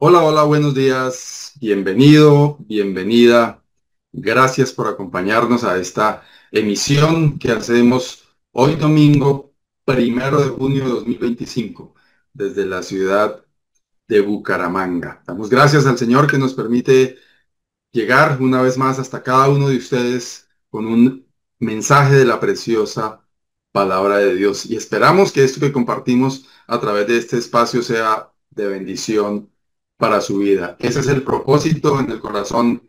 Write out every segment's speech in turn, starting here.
Hola, hola, buenos días. Bienvenido, bienvenida. Gracias por acompañarnos a esta emisión que hacemos hoy domingo, 1 de junio de 2025, desde la ciudad de Bucaramanga. Damos gracias al Señor que nos permite llegar una vez más hasta cada uno de ustedes con un mensaje de la preciosa palabra de Dios. Y esperamos que esto que compartimos a través de este espacio sea de bendición para su vida. Ese es el propósito en el corazón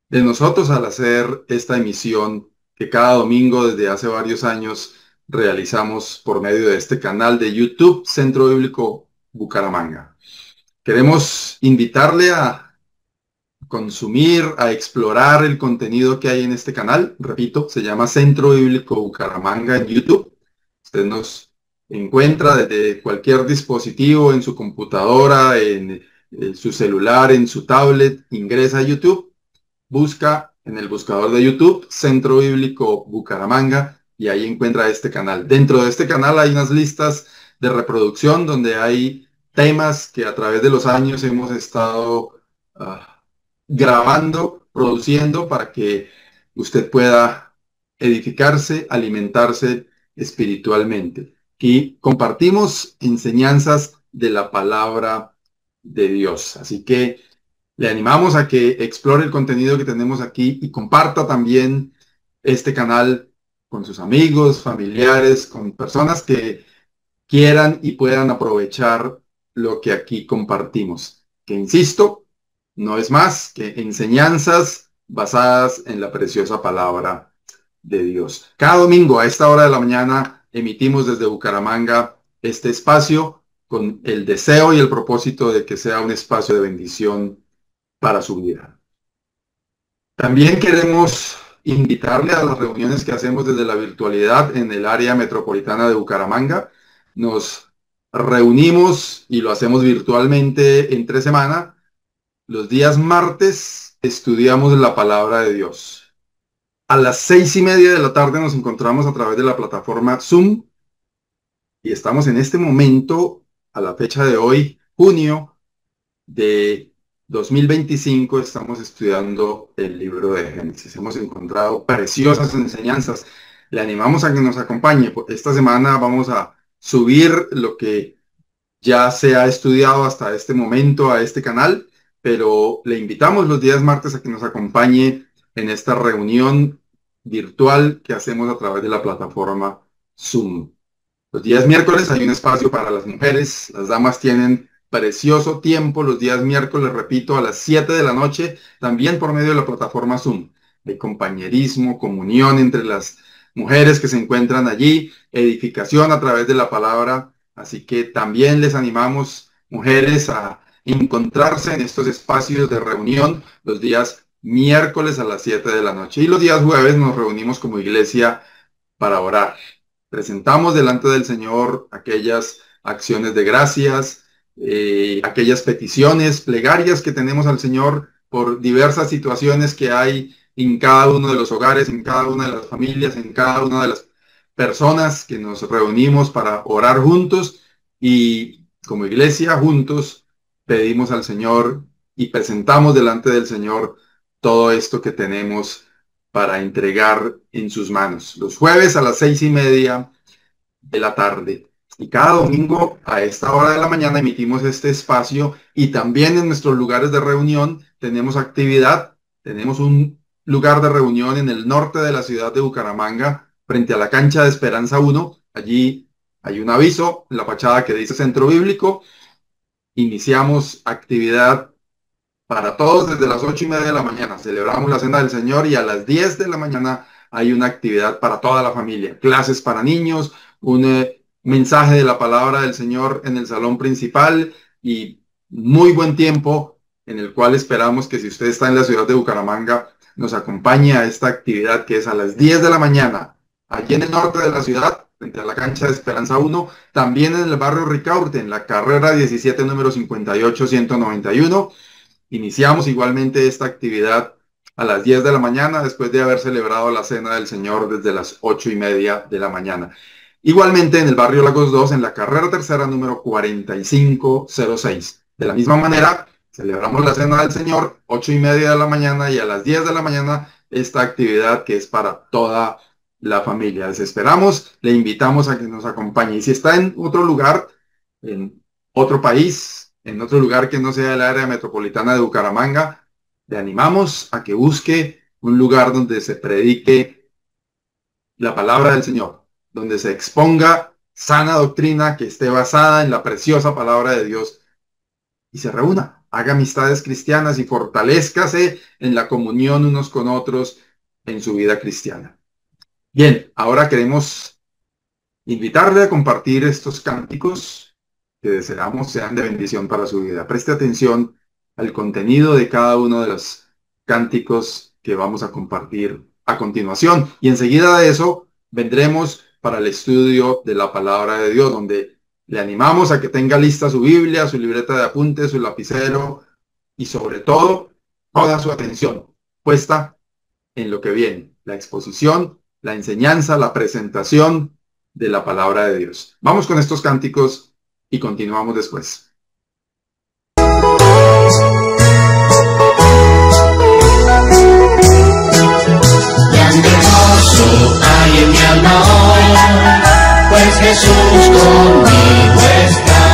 de nosotros al hacer esta emisión que cada domingo desde hace varios años realizamos por medio de este canal de YouTube Centro Bíblico Bucaramanga. Queremos invitarle a consumir, a explorar el contenido que hay en este canal. Repito, se llama Centro Bíblico Bucaramanga en YouTube. Usted nos encuentra desde cualquier dispositivo, en su computadora, en su celular, en su tablet, ingresa a YouTube, busca en el buscador de YouTube Centro Bíblico Bucaramanga y ahí encuentra este canal. Dentro de este canal hay unas listas de reproducción donde hay temas que a través de los años hemos estado grabando, produciendo para que usted pueda edificarse, alimentarse espiritualmente. Y compartimos enseñanzas de la palabra de Dios. Así que le animamos a que explore el contenido que tenemos aquí y comparta también este canal con sus amigos, familiares, con personas que quieran y puedan aprovechar lo que aquí compartimos. Que insisto, no es más que enseñanzas basadas en la preciosa palabra de Dios. Cada domingo a esta hora de la mañana emitimos desde Bucaramanga este espacio con el deseo y el propósito de que sea un espacio de bendición para su vida. También queremos invitarle a las reuniones que hacemos desde la virtualidad en el área metropolitana de Bucaramanga. Nos reunimos y lo hacemos virtualmente entre semana. Los días martes estudiamos la palabra de Dios. A las 6:30 de la tarde nos encontramos a través de la plataforma Zoom y estamos en este momento, a la fecha de hoy, junio de 2025, estamos estudiando el libro de Génesis. Hemos encontrado preciosas enseñanzas. Le animamos a que nos acompañe. Esta semana vamos a subir lo que ya se ha estudiado hasta este momento a este canal, pero le invitamos los días martes a que nos acompañe en esta reunión virtual que hacemos a través de la plataforma Zoom. Los días miércoles hay un espacio para las mujeres. Las damas tienen precioso tiempo los días miércoles, repito, a las 7 de la noche, también por medio de la plataforma Zoom, de compañerismo, comunión entre las mujeres que se encuentran allí, edificación a través de la palabra. Así que también les animamos, mujeres, a encontrarse en estos espacios de reunión los días miércoles a las 7 de la noche. Y los días jueves nos reunimos como iglesia para orar. Presentamos delante del Señor aquellas acciones de gracias, aquellas peticiones, plegarias que tenemos al Señor por diversas situaciones que hay en cada uno de los hogares, en cada una de las familias, en cada una de las personas que nos reunimos para orar juntos y como iglesia juntos pedimos al Señor y presentamos delante del Señor todo esto que tenemos para entregar en sus manos. Los jueves a las 6:30 de la tarde. Y cada domingo a esta hora de la mañana emitimos este espacio y también en nuestros lugares de reunión tenemos actividad. Tenemos un lugar de reunión en el norte de la ciudad de Bucaramanga, frente a la cancha de Esperanza 1. Allí hay un aviso en la fachada que dice Centro Bíblico. Iniciamos actividad para todos desde las 8:30 de la mañana. Celebramos la Cena del Señor y a las 10 de la mañana hay una actividad para toda la familia. Clases para niños, un mensaje de la palabra del Señor en el salón principal y muy buen tiempo en el cual esperamos que si usted está en la ciudad de Bucaramanga nos acompañe a esta actividad que es a las 10 de la mañana, allí en el norte de la ciudad, frente a la cancha de Esperanza 1, también en el barrio Ricaurte, en la carrera 17, número 58191. Iniciamos igualmente esta actividad a las 10 de la mañana después de haber celebrado la Cena del Señor desde las 8:30 de la mañana. Igualmente en el barrio Lagos 2, en la carrera tercera número 4506. De la misma manera, Celebramos la cena del Señor, 8:30 de la mañana, y a las 10 de la mañana esta actividad que es para toda la familia. Les esperamos, le invitamos a que nos acompañe. Y si está en otro lugar, en otro país, en otro lugar que no sea el área metropolitana de Bucaramanga, le animamos a que busque un lugar donde se predique la palabra del Señor, donde se exponga sana doctrina que esté basada en la preciosa palabra de Dios, y se reúna, haga amistades cristianas y fortalézcase en la comunión unos con otros en su vida cristiana. Bien, ahora queremos invitarle a compartir estos cánticos que deseamos sean de bendición para su vida. Preste atención al contenido de cada uno de los cánticos que vamos a compartir a continuación. Y enseguida de eso vendremos para el estudio de la palabra de Dios, donde le animamos a que tenga lista su Biblia, su libreta de apuntes, su lapicero y sobre todo toda su atención puesta en lo que viene, la exposición, la enseñanza, la presentación de la palabra de Dios. Vamos con estos cánticos y continuamos después. Grande gozo hay en mi alma hoy, pues Jesús conmigo está,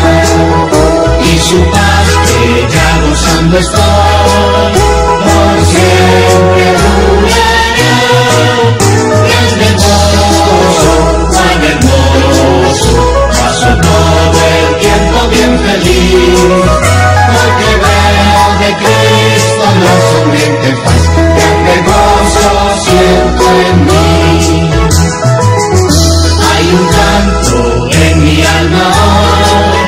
y su paz que ya gozando estoy, por siempre durará. Grande gozo, cuán hermoso, paso todo el tiempo bien feliz, porque veo de Cristo la sonriente paz. Grande gozo siento en mí. Hay un canto en mi alma hoy,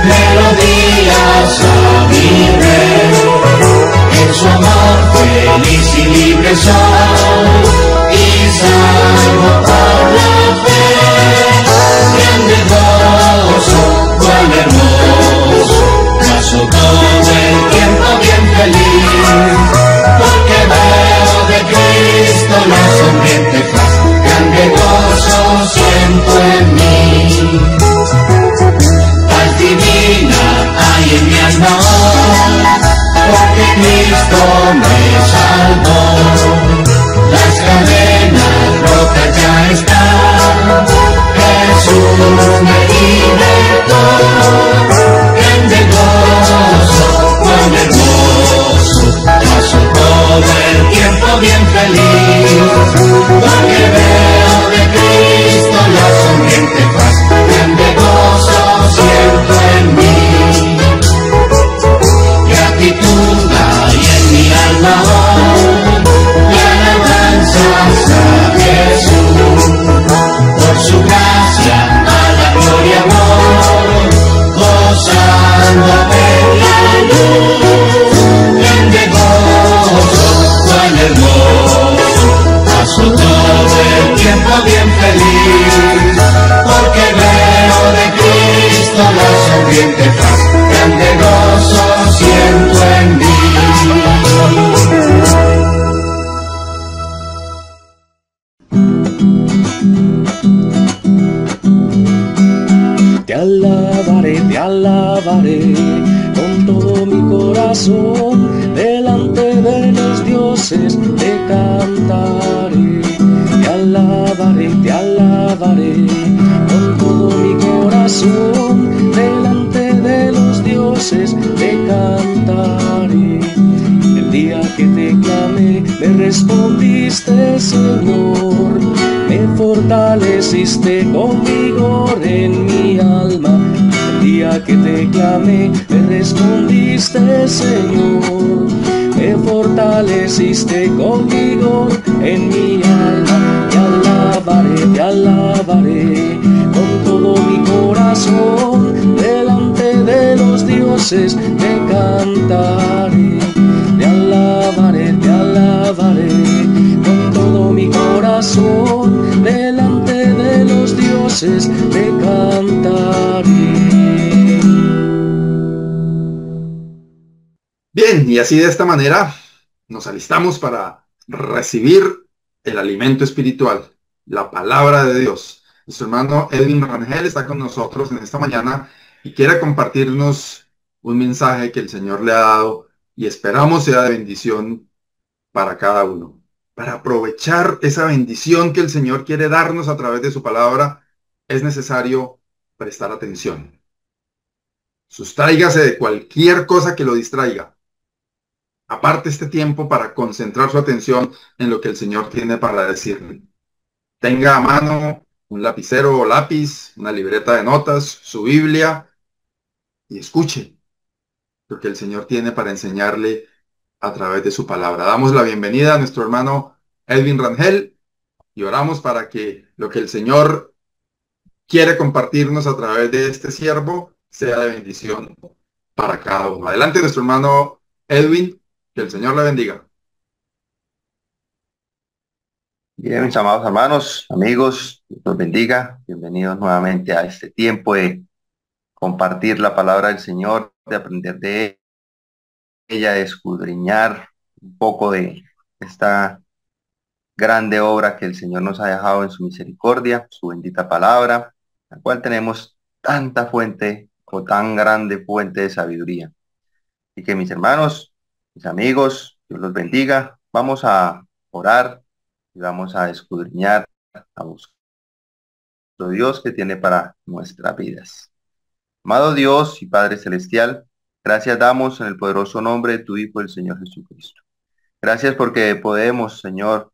melodías a mi rey. En su amor feliz y libre soy, y salvo por la fe. Grande gozo, cuán hermoso, paso todo el tiempo bien feliz, porque veo de Cristo la sonriente paz. Grande gozo siento en mí. Paz divina hay en mi alma hoy, porque Cristo me salvó. Las cadenas rotas ya están, Jesús me libertó. Grande gozo, cuán hermoso, paso todo el tiempo bien feliz, porque veo de Cristo la sonriente paz. Grande gozo siento en mí. Gratitud hay en mi alma hoy, y alabanzas a Jesús, por su gracia a la gloria voy, gozando de la luz. Grande gozo, cuán hermoso, paso todo el tiempo bien feliz, porque veo de Cristo la sonriente paz. Grande gozo siento en mí. Te alabaré con todo mi corazón, delante de los dioses te cantaré. Te alabaré con todo mi corazón, delante de los dioses te cantaré. El día que te clamé, me respondiste, Señor, me fortaleciste con vigor en mi alma. El día que te clamé, me respondiste, Señor, me fortaleciste con vigor en mi alma. Te alabaré con todo mi corazón, delante de los dioses te cantaré. Te alabaré con todo mi corazón, delante de los dioses te cantaré. Bien, y así de esta manera nos alistamos para recibir el alimento espiritual, la palabra de Dios. Nuestro hermano Edwin Rangel está con nosotros en esta mañana y quiere compartirnos un mensaje que el Señor le ha dado y esperamos sea de bendición para cada uno. Para aprovechar esa bendición que el Señor quiere darnos a través de su palabra, es necesario prestar atención. Sustráigase de cualquier cosa que lo distraiga. Aparte este tiempo para concentrar su atención en lo que el Señor tiene para decirle. Tenga a mano un lapicero o lápiz, una libreta de notas, su Biblia y escuche lo que el Señor tiene para enseñarle a través de su palabra. Damos la bienvenida a nuestro hermano Edwin Rangel y oramos para que lo que el Señor quiere compartirnos a través de este siervo sea de bendición para cada uno. Adelante nuestro hermano Edwin, que el Señor le bendiga. Bien, mis amados hermanos, amigos, Dios los bendiga. Bienvenidos nuevamente a este tiempo de compartir la palabra del Señor, de aprender de ella, de escudriñar un poco de esta grande obra que el Señor nos ha dejado en su misericordia, su bendita palabra, la cual tenemos tanta fuente o tan grande fuente de sabiduría. Así que mis hermanos, mis amigos, Dios los bendiga. Vamos a orar y vamos a escudriñar, a buscar Dios que tiene para nuestras vidas. Amado Dios y Padre Celestial, gracias damos en el poderoso nombre de tu Hijo, el Señor Jesucristo. Gracias porque podemos, Señor,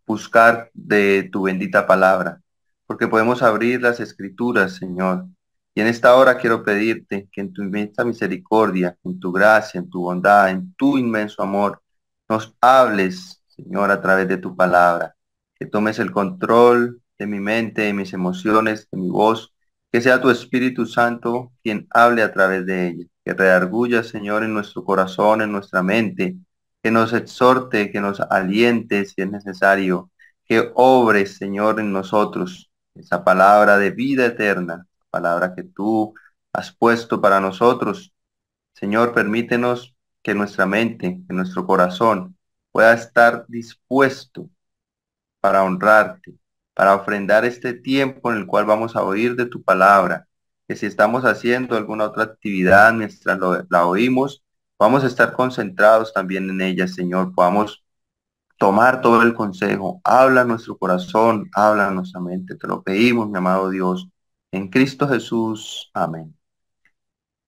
buscar de tu bendita palabra, porque podemos abrir las escrituras, Señor. Y en esta hora quiero pedirte que en tu inmensa misericordia, en tu gracia, en tu bondad, en tu inmenso amor, nos hables, Señor, a través de tu palabra. Que tomes el control de mi mente, de mis emociones, de mi voz. Que sea tu Espíritu Santo quien hable a través de ella. Que redarguya, Señor, en nuestro corazón, en nuestra mente. Que nos exhorte, que nos aliente si es necesario. Que obre, Señor, en nosotros esa palabra de vida eterna, palabra que tú has puesto para nosotros. Señor, permítenos que nuestra mente, que nuestro corazón pueda estar dispuesto para honrarte, para ofrendar este tiempo en el cual vamos a oír de tu palabra, que si estamos haciendo alguna otra actividad mientras la oímos, vamos a estar concentrados también en ella, Señor, podamos tomar todo el consejo. Habla a nuestro corazón, habla a nuestra mente. Te lo pedimos, mi amado Dios, en Cristo Jesús. Amén.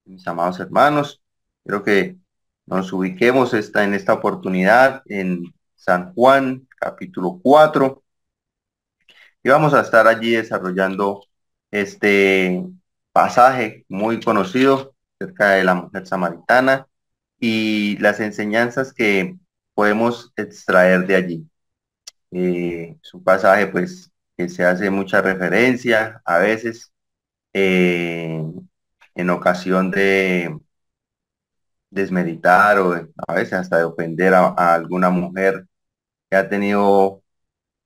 Mis amados hermanos, creo que nos ubiquemos en esta oportunidad en San Juan, capítulo 4, y vamos a estar allí desarrollando este pasaje muy conocido acerca de la mujer samaritana y las enseñanzas que podemos extraer de allí. Es un pasaje pues que se hace mucha referencia a veces eh, en ocasión de desmeditar o a veces hasta de ofender a alguna mujer que ha tenido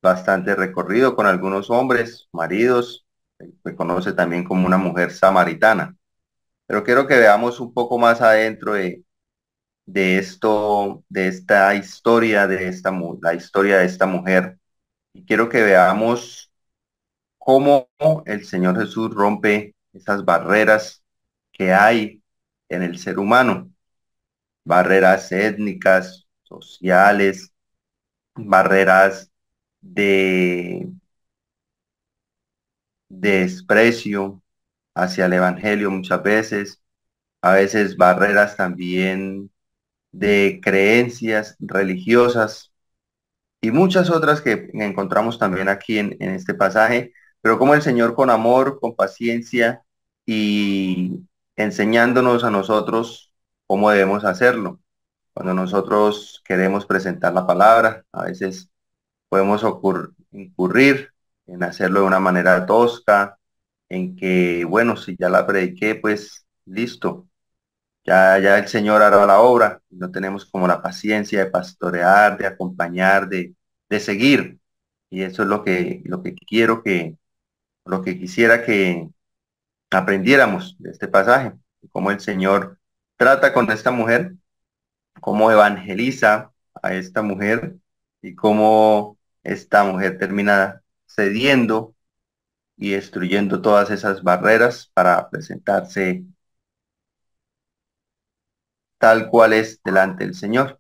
bastante recorrido con algunos hombres, maridos, se conoce también como una mujer samaritana. Pero quiero que veamos un poco más adentro de esto, de esta historia, la historia de esta mujer. Y quiero que veamos cómo el Señor Jesús rompe esas barreras que hay en el ser humano, barreras étnicas, sociales, barreras de desprecio hacia el Evangelio muchas veces, a veces barreras también de creencias religiosas y muchas otras que encontramos también aquí en este pasaje, pero como el Señor con amor, con paciencia y enseñándonos a nosotros cómo debemos hacerlo. Cuando nosotros queremos presentar la palabra, a veces podemos incurrir en hacerlo de una manera tosca, en que, bueno, si ya la prediqué, pues listo, ya el Señor hará la obra. No tenemos como la paciencia de pastorear, de acompañar, de seguir. Y eso es lo que quiero lo que quisiera que aprendiéramos de este pasaje, cómo el Señor trata con esta mujer, cómo evangeliza a esta mujer y cómo esta mujer termina cediendo y destruyendo todas esas barreras para presentarse tal cual es delante del Señor.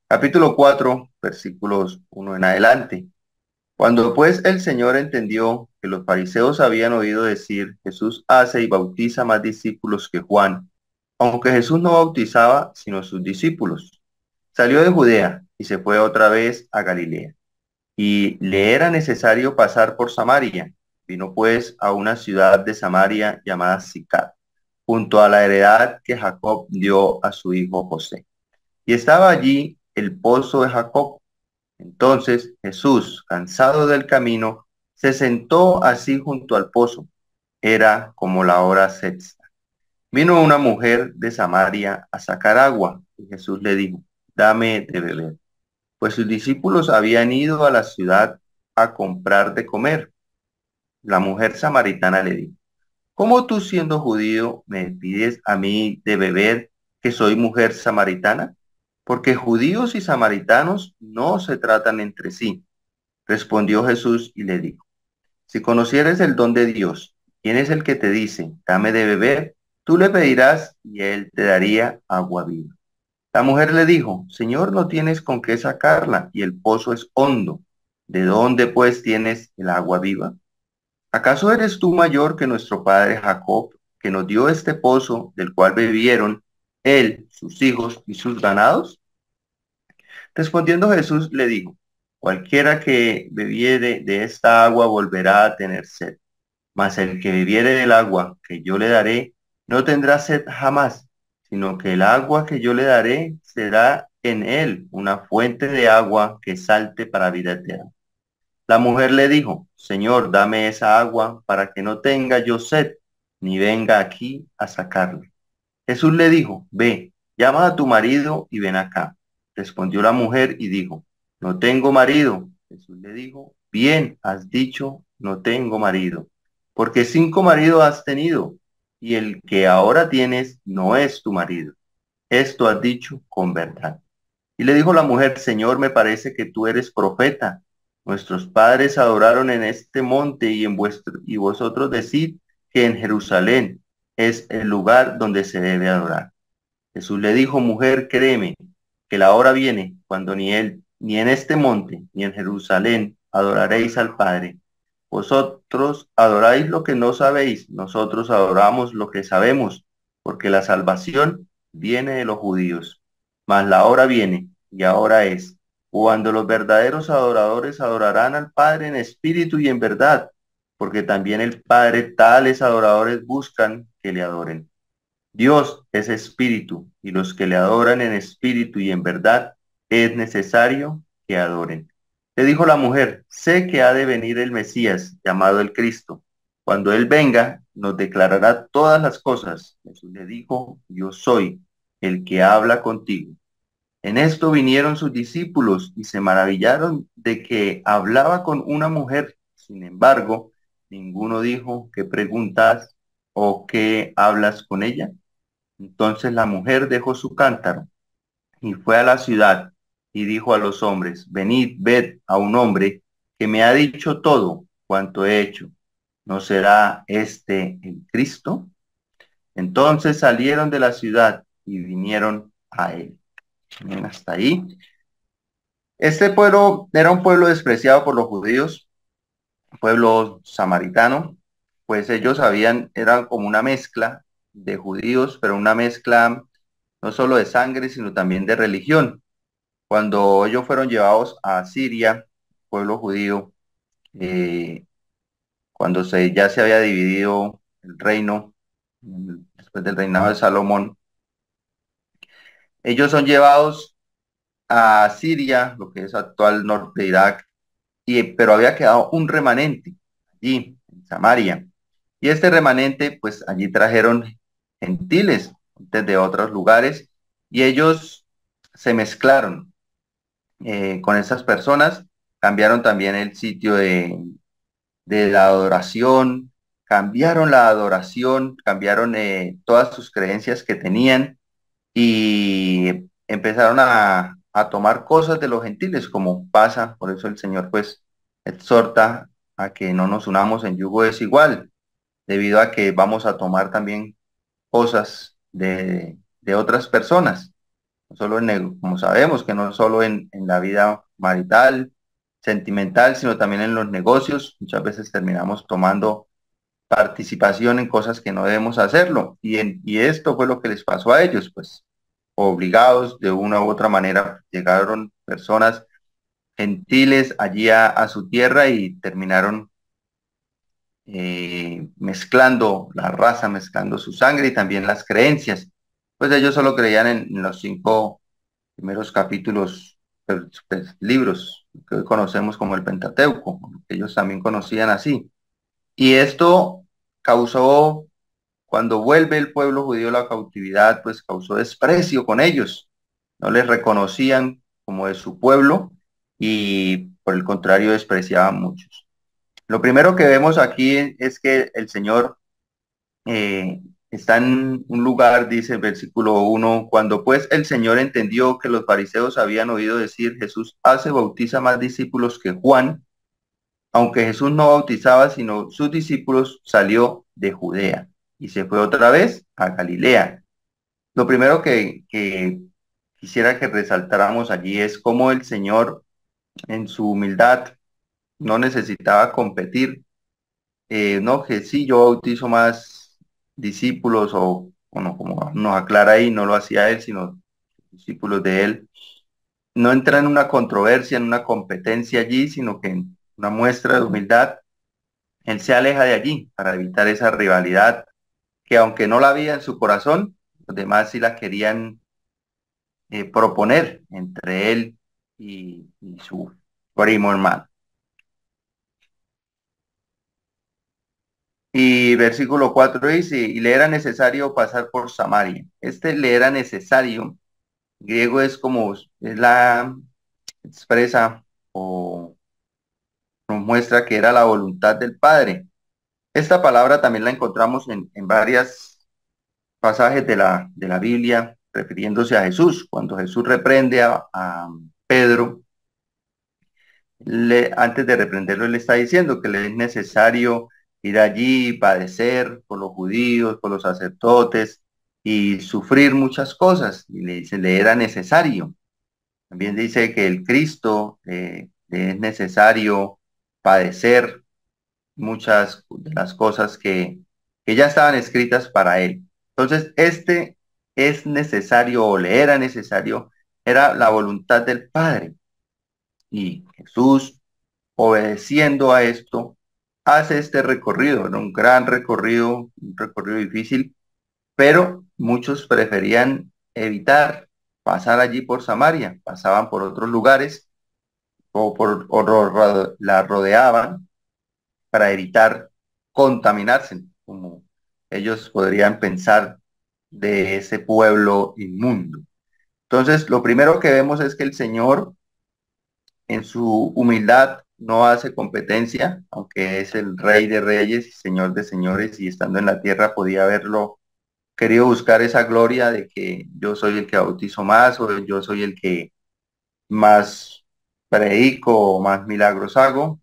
Capítulo 4, versículos 1 en adelante. Cuando pues el Señor entendió que los fariseos habían oído decir, Jesús hace y bautiza más discípulos que Juan, aunque Jesús no bautizaba sino sus discípulos, salió de Judea y se fue otra vez a Galilea. Y le era necesario pasar por Samaria. Vino pues a una ciudad de Samaria llamada Sicar, junto a la heredad que Jacob dio a su hijo José. Y estaba allí el pozo de Jacob. Entonces Jesús, cansado del camino, se sentó así junto al pozo. Era como la hora sexta. Vino una mujer de Samaria a sacar agua, y Jesús le dijo, dame de beber, pues sus discípulos habían ido a la ciudad a comprar de comer. La mujer samaritana le dijo, ¿cómo tú siendo judío me pides a mí de beber que soy mujer samaritana? Porque judíos y samaritanos no se tratan entre sí. Respondió Jesús y le dijo, si conocieres el don de Dios, ¿quién es el que te dice, dame de beber? Tú le pedirás y él te daría agua viva. La mujer le dijo, Señor, no tienes con qué sacarla y el pozo es hondo. ¿De dónde pues tienes el agua viva? ¿Acaso eres tú mayor que nuestro padre Jacob, que nos dio este pozo del cual bebieron él, sus hijos y sus ganados? Respondiendo Jesús le dijo, cualquiera que bebiere de esta agua volverá a tener sed, mas el que bebiere del agua que yo le daré no tendrá sed jamás, sino que el agua que yo le daré será en él una fuente de agua que salte para vida eterna. La mujer le dijo, Señor, dame esa agua para que no tenga yo sed, ni venga aquí a sacarla. Jesús le dijo, ve, llama a tu marido y ven acá. Respondió la mujer y dijo, no tengo marido. Jesús le dijo, bien has dicho, no tengo marido, porque 5 maridos has tenido, y el que ahora tienes no es tu marido. Esto has dicho con verdad. Y le dijo la mujer, Señor, me parece que tú eres profeta. Nuestros padres adoraron en este monte y vosotros decid que en Jerusalén es el lugar donde se debe adorar. Jesús le dijo, mujer, créeme, que la hora viene cuando ni él, ni en este monte, ni en Jerusalén adoraréis al Padre. Vosotros adoráis lo que no sabéis, nosotros adoramos lo que sabemos, porque la salvación viene de los judíos. Mas la hora viene, y ahora es, cuando los verdaderos adoradores adorarán al Padre en espíritu y en verdad, porque también el Padre tales adoradores buscan que le adoren. Dios es espíritu, y los que le adoran en espíritu y en verdad es necesario que adoren. Le dijo la mujer, sé que ha de venir el Mesías, llamado el Cristo. Cuando Él venga, nos declarará todas las cosas. Jesús le dijo, yo soy el que habla contigo. En esto vinieron sus discípulos y se maravillaron de que hablaba con una mujer. Sin embargo, ninguno dijo, ¿qué preguntas o qué hablas con ella? Entonces la mujer dejó su cántaro y fue a la ciudad y dijo a los hombres, venid, ved a un hombre que me ha dicho todo cuanto he hecho. ¿No será este el Cristo? Entonces salieron de la ciudad y vinieron a él. Bien, hasta ahí. Este pueblo era un pueblo despreciado por los judíos, pueblo samaritano, pues ellos eran como una mezcla de judíos, pero una mezcla no solo de sangre, sino también de religión. Cuando ellos fueron llevados a Siria, pueblo judío, eh, cuando ya se había dividido el reino, después del reinado de Salomón, ellos son llevados a Siria, lo que es actual norte de Irak, pero había quedado un remanente allí, en Samaria. Y este remanente, pues allí trajeron gentiles desde otros lugares y ellos se mezclaron con esas personas, cambiaron también el sitio de la adoración, cambiaron la adoración, cambiaron todas sus creencias que tenían y empezaron a tomar cosas de los gentiles, como pasa, por eso el Señor pues exhorta a que no nos unamos en yugo desigual, debido a que vamos a tomar también cosas de otras personas, no solo como sabemos que no solo en la vida marital, sentimental, sino también en los negocios. Muchas veces terminamos tomando participación en cosas que no debemos hacerlo. Y esto fue lo que les pasó a ellos, pues obligados de una u otra manera, llegaron personas gentiles allí a su tierra y terminaron mezclando la raza, mezclando su sangre y también las creencias. Pues ellos solo creían en los 5 primeros capítulos, pues, libros que hoy conocemos como el Pentateuco, que ellos también conocían así. Y esto causó, cuando vuelve el pueblo judío a la cautividad, pues causó desprecio con ellos. No les reconocían como de su pueblo y por el contrario despreciaban muchos. Lo primero que vemos aquí es que el Señor eh, está en un lugar, dice el versículo 1, cuando pues el Señor entendió que los fariseos habían oído decir, Jesús hace, bautiza más discípulos que Juan, aunque Jesús no bautizaba, sino sus discípulos, salió de Judea y se fue otra vez a Galilea. Lo primero que quisiera que resaltáramos allí es cómo el Señor en su humildad no necesitaba competir. No, que sí, yo bautizo más discípulos o, bueno, como nos aclara ahí, no lo hacía él, sino discípulos de él. No entra en una controversia, en una competencia allí, sino que en una muestra de humildad, él se aleja de allí para evitar esa rivalidad que aunque no la había en su corazón, los demás sí la querían proponer entre él y su primo hermano. Y versículo 4 dice, y le era necesario pasar por Samaria. Este le era necesario, griego es como, es la expresa o nos muestra que era la voluntad del Padre. Esta palabra también la encontramos en varias pasajes de la Biblia refiriéndose a Jesús. Cuando Jesús reprende a Pedro, antes de reprenderlo, le está diciendo que le es necesario ir allí y padecer por los judíos, por los sacerdotes y sufrir muchas cosas. Y le dice, le era necesario. También dice que el Cristo le es necesario padecer muchas de las cosas que ya estaban escritas para él. Entonces, este es necesario o le era necesario, era la voluntad del Padre. Y Jesús, obedeciendo a esto, hace este recorrido, era un gran recorrido, un recorrido difícil, pero muchos preferían evitar pasar allí por Samaria, pasaban por otros lugares la rodeaban para evitar contaminarse, como ellos podrían pensar de ese pueblo inmundo. Entonces, lo primero que vemos es que el Señor en su humildad no hace competencia, aunque es el Rey de Reyes y Señor de Señores, y estando en la tierra podía haberlo querido buscar esa gloria de que yo soy el que bautizo más o yo soy el que más predico o más milagros hago.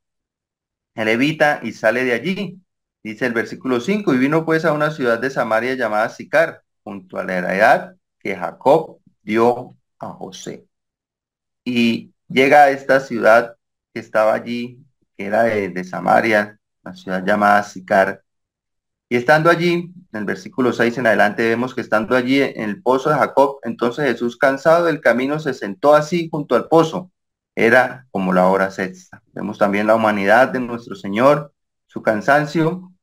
Él evita y sale de allí. Dice el versículo 5 y vino pues a una ciudad de Samaria llamada Sicar, junto a la heredad que Jacob dio a José. Y llega a esta ciudad que estaba allí, que era de Samaria, la ciudad llamada Sicar. Y estando allí, en el versículo 6 en adelante, vemos que estando allí en el pozo de Jacob, entonces Jesús, cansado del camino, se sentó así junto al pozo. Era como la hora sexta. Vemos también la humanidad de nuestro Señor, su cansancio,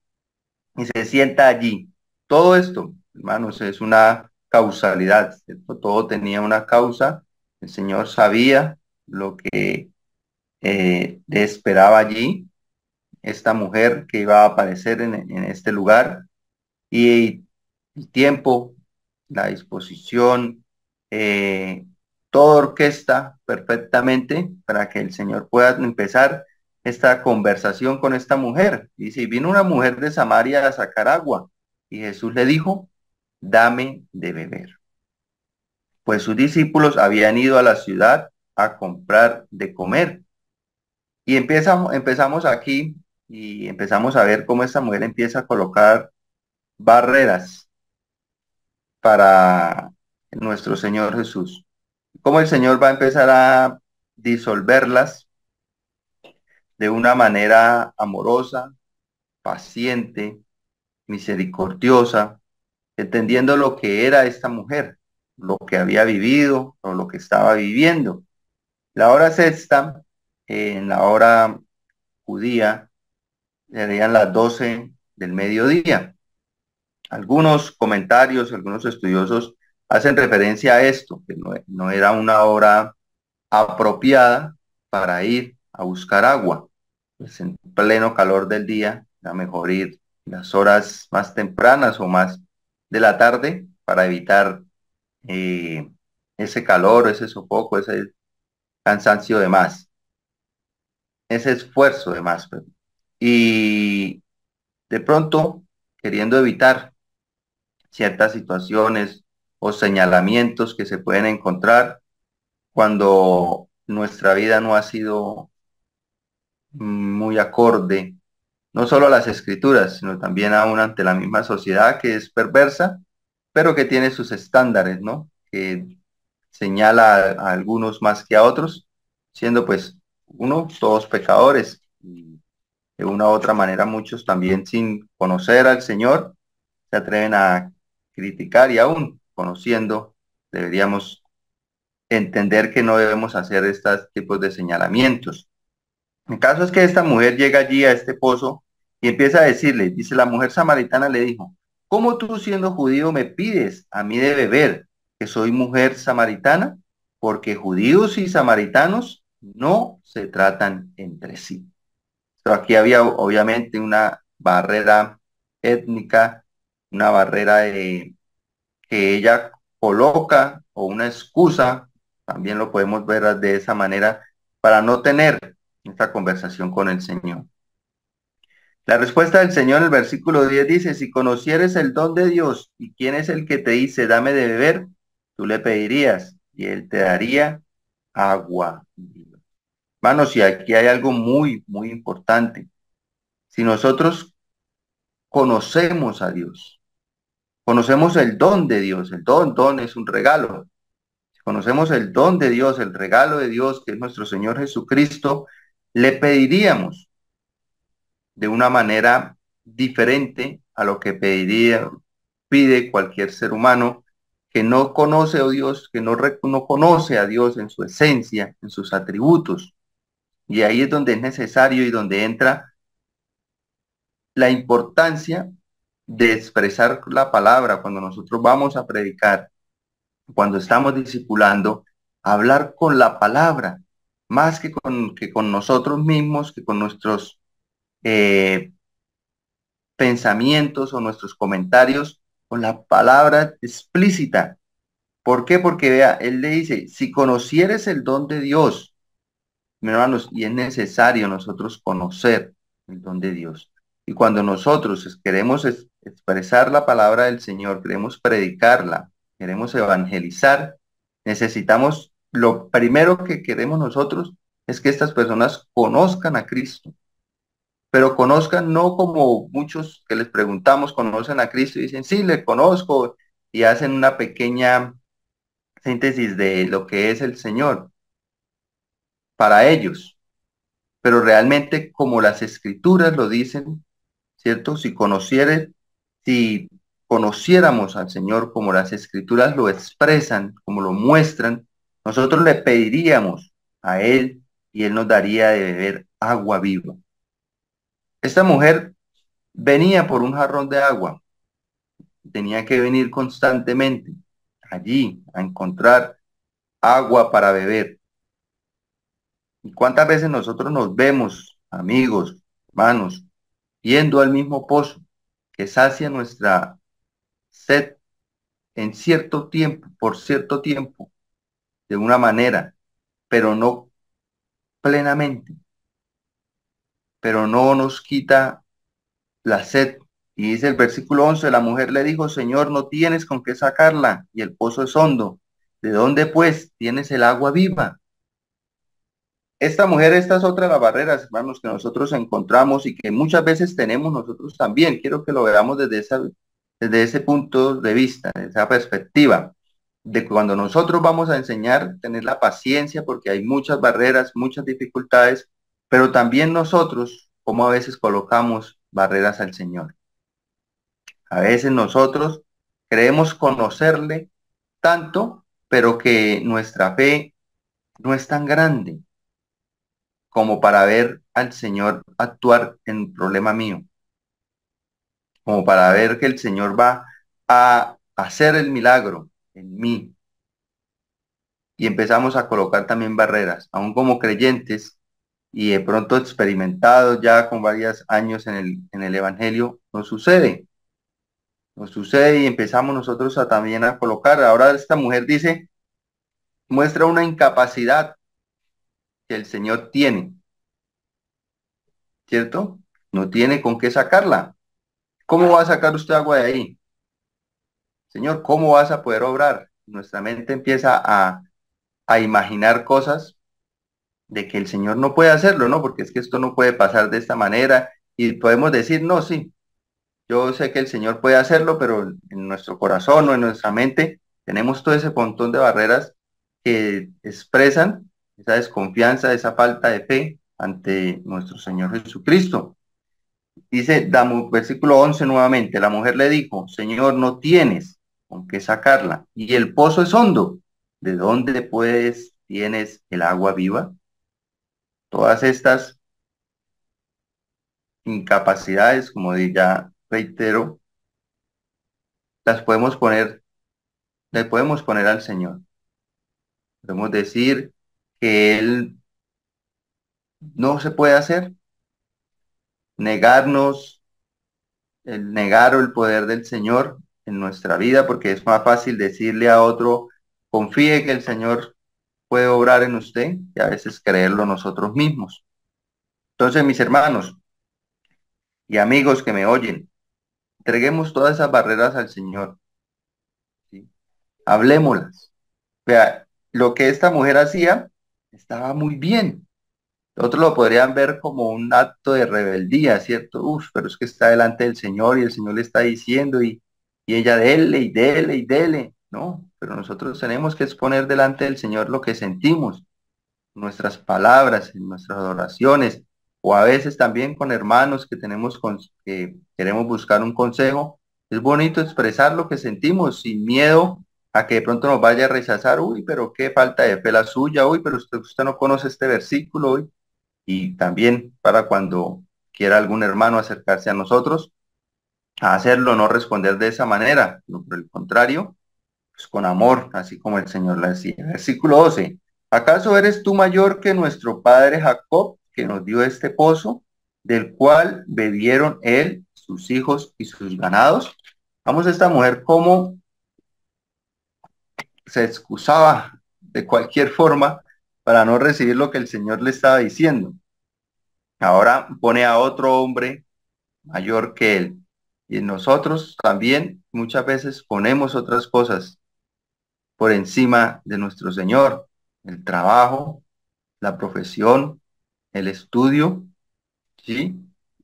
y se sienta allí. Todo esto, hermanos, es una causalidad, ¿cierto? Todo tenía una causa. El Señor sabía lo que le esperaba allí, esta mujer que iba a aparecer en este lugar, y el tiempo, la disposición, todo orquesta perfectamente para que el Señor pueda empezar esta conversación con esta mujer. Dice, y vino una mujer de Samaria a sacar agua, y Jesús le dijo, dame de beber. Pues sus discípulos habían ido a la ciudad a comprar de comer. Y empezamos aquí y empezamos a ver cómo esta mujer empieza a colocar barreras para en nuestro Señor Jesús. Cómo el Señor va a empezar a disolverlas de una manera amorosa, paciente, misericordiosa, entendiendo lo que era esta mujer, lo que había vivido o lo que estaba viviendo. La hora sexta, en la hora judía, serían las 12 del mediodía. Algunos comentarios, algunos estudiosos hacen referencia a esto, que no era una hora apropiada para ir a buscar agua. Pues en pleno calor del día, era mejor ir las horas más tempranas o más de la tarde para evitar eh, ese calor, ese sofoco, ese cansancio de más, ese esfuerzo de más. Pues. Y de pronto, queriendo evitar ciertas situaciones o señalamientos que se pueden encontrar cuando nuestra vida no ha sido muy acorde, no solo a las escrituras, sino también aún ante la misma sociedad que es perversa, pero que tiene sus estándares, ¿no? Que señala a algunos más que a otros, siendo pues uno, todos pecadores, y de una u otra manera muchos también sin conocer al Señor se atreven a criticar y aún conociendo, deberíamos entender que no debemos hacer estos tipos de señalamientos. El caso es que esta mujer llega allí a este pozo y empieza a decirle, dice la mujer samaritana le dijo, ¿cómo tú siendo judío me pides a mí de beber, que soy mujer samaritana? Porque judíos y samaritanos no se tratan entre sí. Pero aquí había obviamente una barrera étnica, una barrera que ella coloca o una excusa, también lo podemos ver de esa manera, para no tener esta conversación con el Señor. La respuesta del Señor en el versículo 10 dice, si conocieres el don de Dios y quién es el que te dice, dame de beber, tú le pedirías y él te daría agua. Hermanos, y aquí hay algo muy, muy importante. Si nosotros conocemos a Dios, conocemos el don de Dios, don es un regalo. Si conocemos el don de Dios, el regalo de Dios, que es nuestro Señor Jesucristo, le pediríamos de una manera diferente a lo que pide cualquier ser humano que no conoce a Dios, que no conoce a Dios en su esencia, en sus atributos. Y ahí es donde es necesario y donde entra la importancia de expresar la palabra cuando nosotros vamos a predicar, cuando estamos discipulando, hablar con la palabra, más que con nosotros mismos, que con nuestros eh, pensamientos o nuestros comentarios, con la palabra explícita. ¿Por qué? Porque vea, él le dice, si conocieres el don de Dios, mis hermanos, y es necesario nosotros conocer el don de Dios. Y cuando nosotros queremos expresar la palabra del Señor, queremos predicarla, queremos evangelizar, necesitamos, lo primero que queremos nosotros es que estas personas conozcan a Cristo, pero conozcan no como muchos que les preguntamos, conocen a Cristo y dicen, sí, le conozco, y hacen una pequeña síntesis de lo que es el Señor para ellos, pero realmente como las escrituras lo dicen, ¿cierto? Si conociéramos al Señor como las escrituras lo expresan, como lo muestran, nosotros le pediríamos a Él y Él nos daría de beber agua viva. Esta mujer venía por un jarrón de agua, tenía que venir constantemente allí a encontrar agua para beber. ¿Y cuántas veces nosotros nos vemos, amigos, hermanos, yendo al mismo pozo que sacia nuestra sed en cierto tiempo, por cierto tiempo, de una manera, pero no plenamente, pero no nos quita la sed? Y dice el versículo 11, la mujer le dijo, Señor, no tienes con qué sacarla y el pozo es hondo. ¿De dónde pues tienes el agua viva? Esta mujer, esta es otra de las barreras, hermanos, que nosotros encontramos y que muchas veces tenemos nosotros también. Quiero que lo veamos desde ese punto de vista, desde esa perspectiva. de cuando nosotros vamos a enseñar, tener la paciencia, porque hay muchas barreras, muchas dificultades, pero también nosotros, como a veces colocamos barreras al Señor. A veces nosotros creemos conocerle tanto, pero que nuestra fe no es tan grande como para ver al Señor actuar en un problema mío, como para ver que el Señor va a hacer el milagro en mí. Y empezamos a colocar también barreras, aún como creyentes y de pronto experimentados ya con varios años en el Evangelio, nos sucede y empezamos nosotros a también a colocar. Ahora esta mujer dice, muestra una incapacidad que el Señor tiene, ¿cierto? No tiene con qué sacarla. ¿Cómo va a sacar usted agua de ahí? Señor, ¿cómo vas a poder obrar? Nuestra mente empieza a imaginar cosas de que el Señor no puede hacerlo, ¿no? Porque es que esto no puede pasar de esta manera y podemos decir, no, sí, yo sé que el Señor puede hacerlo, pero en nuestro corazón o en nuestra mente tenemos todo ese montón de barreras que expresan esa desconfianza, esa falta de fe ante nuestro Señor Jesucristo. Dice, versículo 11 nuevamente, la mujer le dijo, Señor, no tienes con qué sacarla y el pozo es hondo. ¿De dónde pues tienes el agua viva? Todas estas incapacidades, como ya reitero, las podemos poner, le podemos poner al Señor. Podemos decir que Él no se puede hacer, negarnos, el negar el poder del Señor en nuestra vida, porque es más fácil decirle a otro, confíe que el Señor puede obrar en usted, y a veces creerlo nosotros mismos. Entonces, mis hermanos y amigos que me oyen, entreguemos todas esas barreras al Señor, ¿sí? Hablémoslas. Vea, lo que esta mujer hacía estaba muy bien. Otros lo podrían ver como un acto de rebeldía, ¿cierto? Uf, pero es que está delante del Señor y el Señor le está diciendo y ella dele y dele y dele. No, pero nosotros tenemos que exponer delante del Señor lo que sentimos, nuestras palabras, en nuestras oraciones, o a veces también con hermanos que que queremos buscar un consejo. Es bonito expresar lo que sentimos sin miedo a que de pronto nos vaya a rechazar. Uy, pero qué falta de fe la suya. Uy, pero usted no conoce este versículo. Uy. Y también para cuando quiera algún hermano acercarse a nosotros, a hacerlo, no responder de esa manera, no, por el contrario, pues con amor, así como el Señor le decía. Versículo 12. ¿Acaso eres tú mayor que nuestro padre Jacob, que nos dio este pozo, del cual bebieron él, sus hijos y sus ganados? Vamos a esta mujer cómo se excusaba de cualquier forma para no recibir lo que el Señor le estaba diciendo. Ahora pone a otro hombre mayor que él. Y nosotros también muchas veces ponemos otras cosas por encima de nuestro Señor, el trabajo, la profesión, el estudio, ¿sí?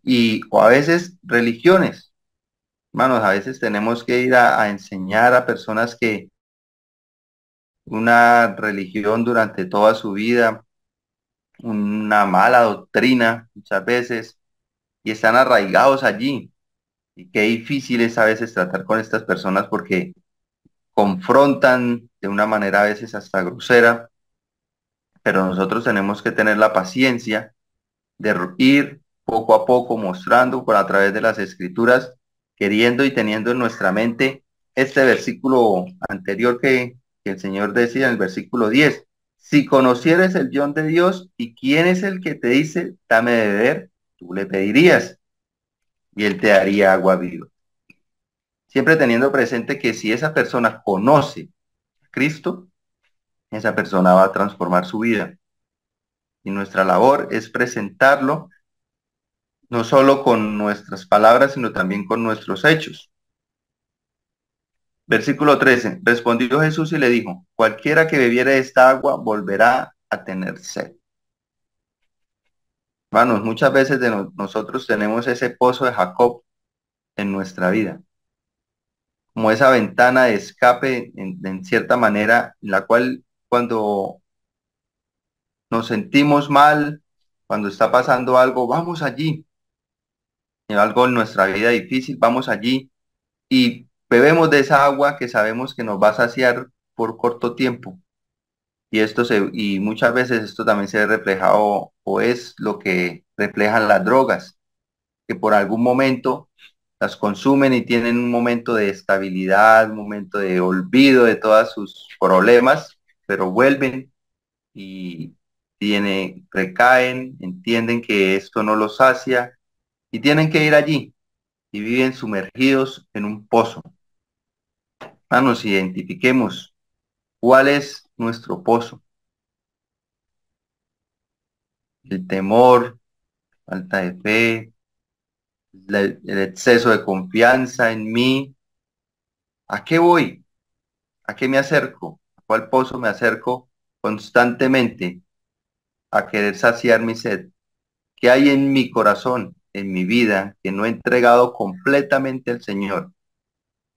Y o a veces religiones. Hermanos, a veces tenemos que ir a enseñar a personas que una religión durante toda su vida, una mala doctrina muchas veces, y están arraigados allí. Y qué difícil es a veces tratar con estas personas porque confrontan de una manera a veces hasta grosera, pero nosotros tenemos que tener la paciencia de ir poco a poco mostrando por a través de las escrituras, queriendo y teniendo en nuestra mente este versículo anterior que el Señor decía en el versículo 10. Si conocieres el don de Dios y quién es el que te dice, dame de beber, tú le pedirías y él te daría agua viva. Siempre teniendo presente que si esa persona conoce a Cristo, esa persona va a transformar su vida. Y nuestra labor es presentarlo no solo con nuestras palabras, sino también con nuestros hechos. Versículo 13. Respondió Jesús y le dijo, cualquiera que bebiere esta agua volverá a tener sed. Hermanos, muchas veces nosotros tenemos ese pozo de Jacob en nuestra vida. como esa ventana de escape en cierta manera, en la cual cuando nos sentimos mal, cuando está pasando algo, vamos allí, algo en nuestra vida difícil, vamos allí y bebemos de esa agua que sabemos que nos va a saciar por corto tiempo. Y muchas veces esto también se ve reflejado o es lo que reflejan las drogas, que por algún momento las consumen y tienen un momento de estabilidad, un momento de olvido de todos sus problemas, pero vuelven y recaen, entienden que esto no los sacia y tienen que ir allí y viven sumergidos en un pozo. Hermanos, identifiquemos cuál es nuestro pozo. El temor, falta de fe, el exceso de confianza en mí. ¿A qué voy? ¿A qué me acerco? ¿A cuál pozo me acerco constantemente a querer saciar mi sed? ¿Qué hay en mi corazón, en mi vida, que no he entregado completamente al Señor?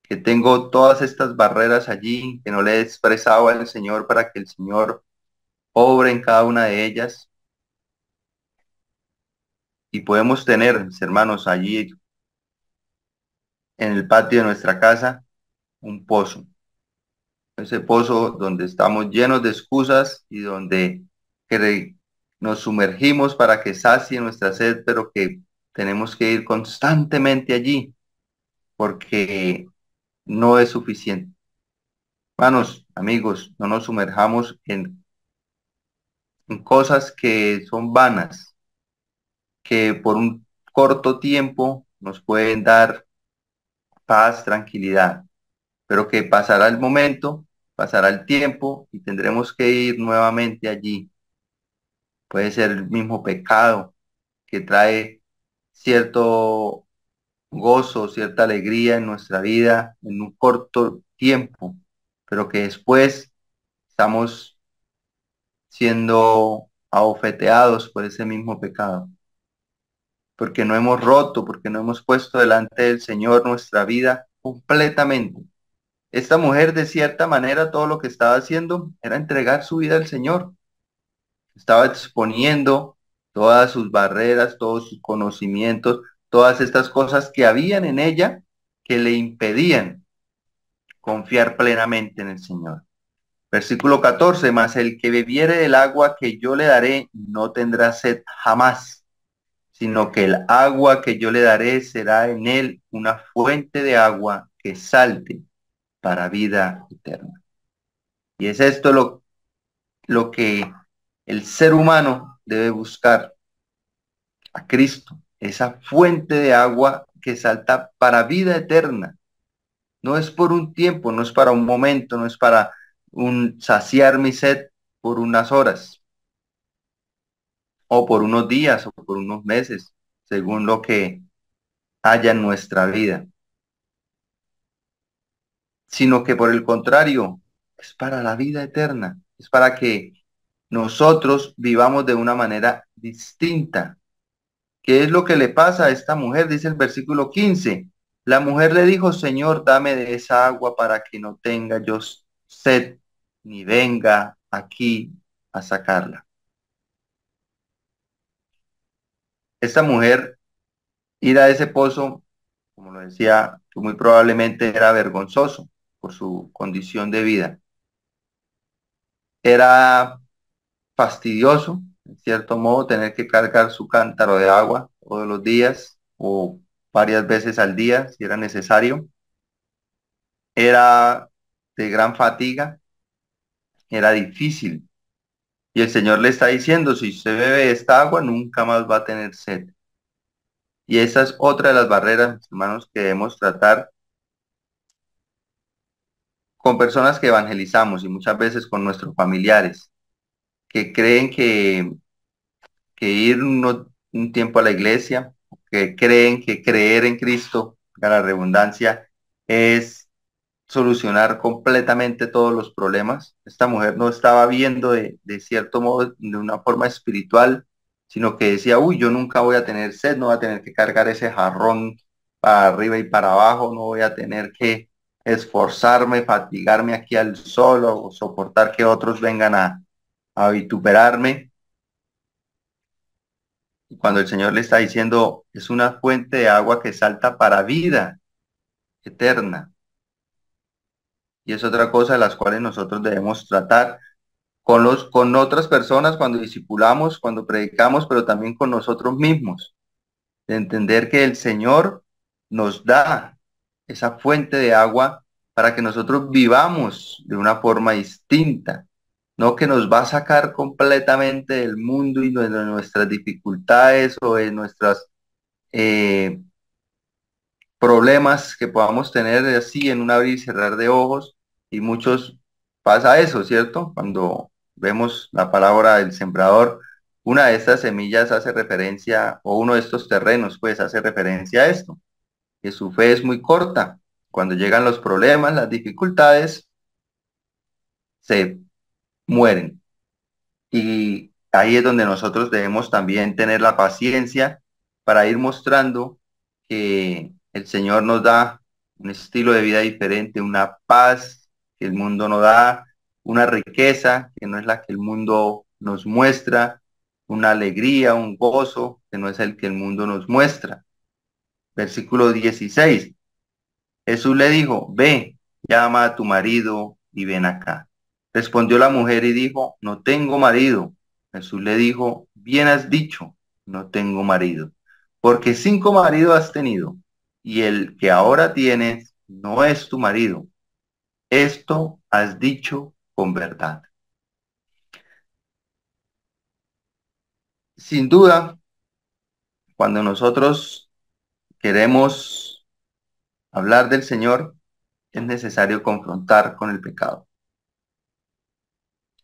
Que tengo todas estas barreras allí, que no le he expresado al Señor para que el Señor obre en cada una de ellas. Y podemos tener, mis hermanos, allí en el patio de nuestra casa, un pozo. Ese pozo donde estamos llenos de excusas y donde cre- nos sumergimos para que sacie nuestra sed, pero que tenemos que ir constantemente allí porque no es suficiente. Hermanos, amigos, no nos sumerjamos en cosas que son vanas, que por un corto tiempo nos pueden dar paz, tranquilidad, pero que pasará el momento, pasará el tiempo y tendremos que ir nuevamente allí. Puede ser el mismo pecado que trae cierto gozo, cierta alegría en nuestra vida en un corto tiempo, pero que después estamos siendo abofeteados por ese mismo pecado, porque no hemos roto, porque no hemos puesto delante del Señor nuestra vida completamente. Esta mujer, de cierta manera, todo lo que estaba haciendo era entregar su vida al Señor. Estaba exponiendo todas sus barreras, todos sus conocimientos, todas estas cosas que habían en ella que le impedían confiar plenamente en el Señor. Versículo 14, mas el que bebiere del agua que yo le daré no tendrá sed jamás, sino que el agua que yo le daré será en él una fuente de agua que salte para vida eterna. Y es esto lo que el ser humano debe buscar, a Cristo, esa fuente de agua que salta para vida eterna. No es por un tiempo, no es para un momento, no es para un saciar mi sed por unas horas o por unos días o por unos meses, según lo que haya en nuestra vida, sino que por el contrario, es para la vida eterna, es para que nosotros vivamos de una manera distinta. ¿Qué es lo que le pasa a esta mujer? Dice el versículo 15. La mujer le dijo, Señor, dame de esa agua para que no tenga yo sed, ni venga aquí a sacarla. Esta mujer ir a ese pozo, como lo decía, que muy probablemente era vergonzoso por su condición de vida. Era fastidioso, en cierto modo, tener que cargar su cántaro de agua todos los días o varias veces al día, si era necesario. Era de gran fatiga, era difícil. Y el Señor le está diciendo, si usted bebe esta agua, nunca más va a tener sed. Y esa es otra de las barreras, hermanos, que debemos tratar con personas que evangelizamos y muchas veces con nuestros familiares, que creen que ir un tiempo a la iglesia, que creen que creer en Cristo, a la redundancia, es solucionar completamente todos los problemas. Esta mujer no estaba viendo de cierto modo, de una forma espiritual, sino que decía, uy, yo nunca voy a tener sed, no voy a tener que cargar ese jarrón para arriba y para abajo, no voy a tener que esforzarme, fatigarme aquí al sol o soportar que otros vengan a vituperarme. Y cuando el Señor le está diciendo, es una fuente de agua que salta para vida eterna. Y es otra cosa de las cuales nosotros debemos tratar con otras personas cuando discipulamos, cuando predicamos, pero también con nosotros mismos, de entender que el Señor nos da esa fuente de agua para que nosotros vivamos de una forma distinta, no que nos va a sacar completamente del mundo y de nuestras dificultades o de nuestras eh, problemas que podamos tener así en un abrir y cerrar de ojos. Y muchos pasa eso, ¿cierto? Cuando vemos la palabra del sembrador, una de estas semillas hace referencia, o uno de estos terrenos, pues hace referencia a esto, que su fe es muy corta. Cuando llegan los problemas, las dificultades, se mueren. Y ahí es donde nosotros debemos también tener la paciencia para ir mostrando que el Señor nos da un estilo de vida diferente, una paz que el mundo no da, una riqueza que no es la que el mundo nos muestra, una alegría, un gozo que no es el que el mundo nos muestra. Versículo 16. Jesús le dijo, ve, llama a tu marido y ven acá. Respondió la mujer y dijo, no tengo marido. Jesús le dijo, bien has dicho, no tengo marido, porque 5 maridos has tenido, y el que ahora tienes no es tu marido. Esto has dicho con verdad. Sin duda, cuando nosotros queremos hablar del Señor, es necesario confrontar con el pecado.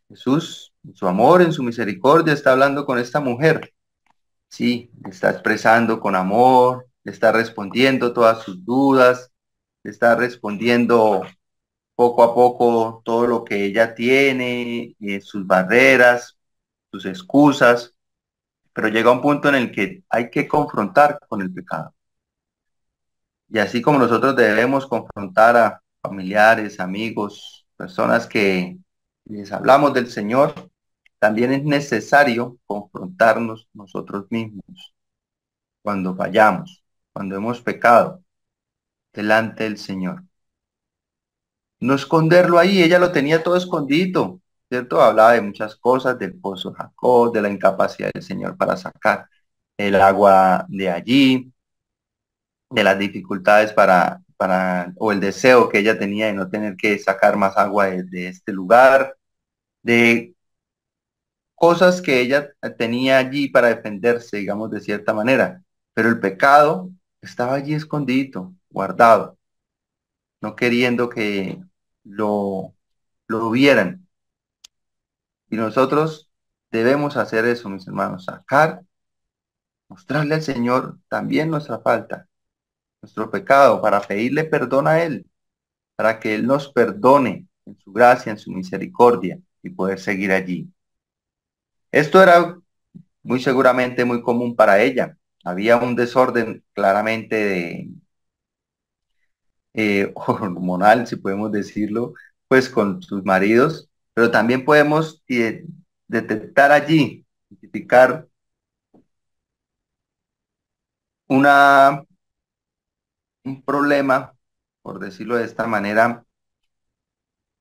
Jesús, en su amor, en su misericordia, está hablando con esta mujer. Sí, le está expresando con amor, le está respondiendo todas sus dudas, le está respondiendo poco a poco todo lo que ella tiene, sus barreras, sus excusas, pero llega un punto en el que hay que confrontar con el pecado. Y así como nosotros debemos confrontar a familiares, amigos, personas que les hablamos del Señor, también es necesario confrontarnos nosotros mismos cuando fallamos, cuando hemos pecado delante del Señor. No esconderlo ahí, ella lo tenía todo escondido, ¿cierto? Hablaba de muchas cosas, del pozo de Jacob, de la incapacidad del Señor para sacar el agua de allí, de las dificultades o el deseo que ella tenía de no tener que sacar más agua de este lugar, de cosas que ella tenía allí para defenderse, digamos, de cierta manera. Pero el pecado estaba allí escondido, guardado, no queriendo que lo, lo vieran. Y nosotros debemos hacer eso, mis hermanos, sacar, mostrarle al Señor también nuestra falta, nuestro pecado, para pedirle perdón a Él, para que Él nos perdone en su gracia, en su misericordia y poder seguir allí. Esto era muy seguramente muy común para ella. Había un desorden claramente de hormonal, si podemos decirlo, pues con sus maridos, pero también podemos detectar allí, identificar una, un problema, por decirlo de esta manera,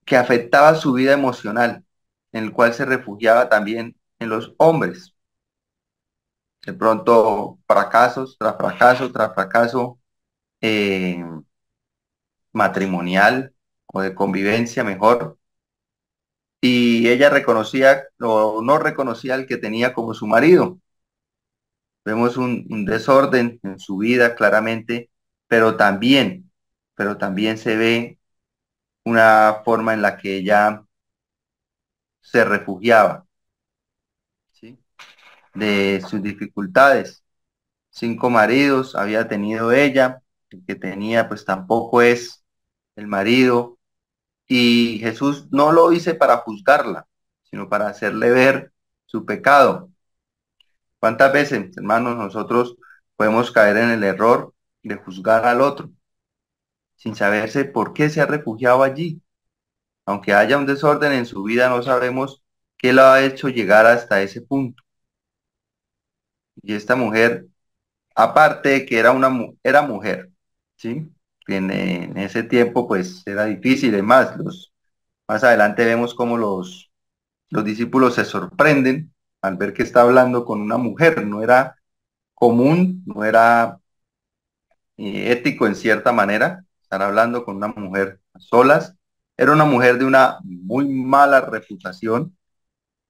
que afectaba su vida emocional, en el cual se refugiaba también en los hombres. De pronto, fracasos tras fracaso tras fracaso eh, matrimonial o de convivencia mejor, y ella reconocía o no reconocía al que tenía como su marido. Vemos un desorden en su vida claramente, pero también se ve una forma en la que ella se refugiaba, ¿sí? De sus dificultades. 5 maridos había tenido ella, el que tenía pues tampoco es el marido, y Jesús no lo hizo para juzgarla, sino para hacerle ver su pecado. ¿Cuántas veces, hermanos, nosotros podemos caer en el error de juzgar al otro? sin saberse por qué se ha refugiado allí. Aunque haya un desorden en su vida, no sabemos qué lo ha hecho llegar hasta ese punto. Y esta mujer, aparte de que era mujer, ¿sí? En ese tiempo, pues era difícil. Es más, más adelante vemos cómo los discípulos se sorprenden al ver que está hablando con una mujer. No era común, no era ético en cierta manera estar hablando con una mujer a solas. Era una mujer de una muy mala reputación.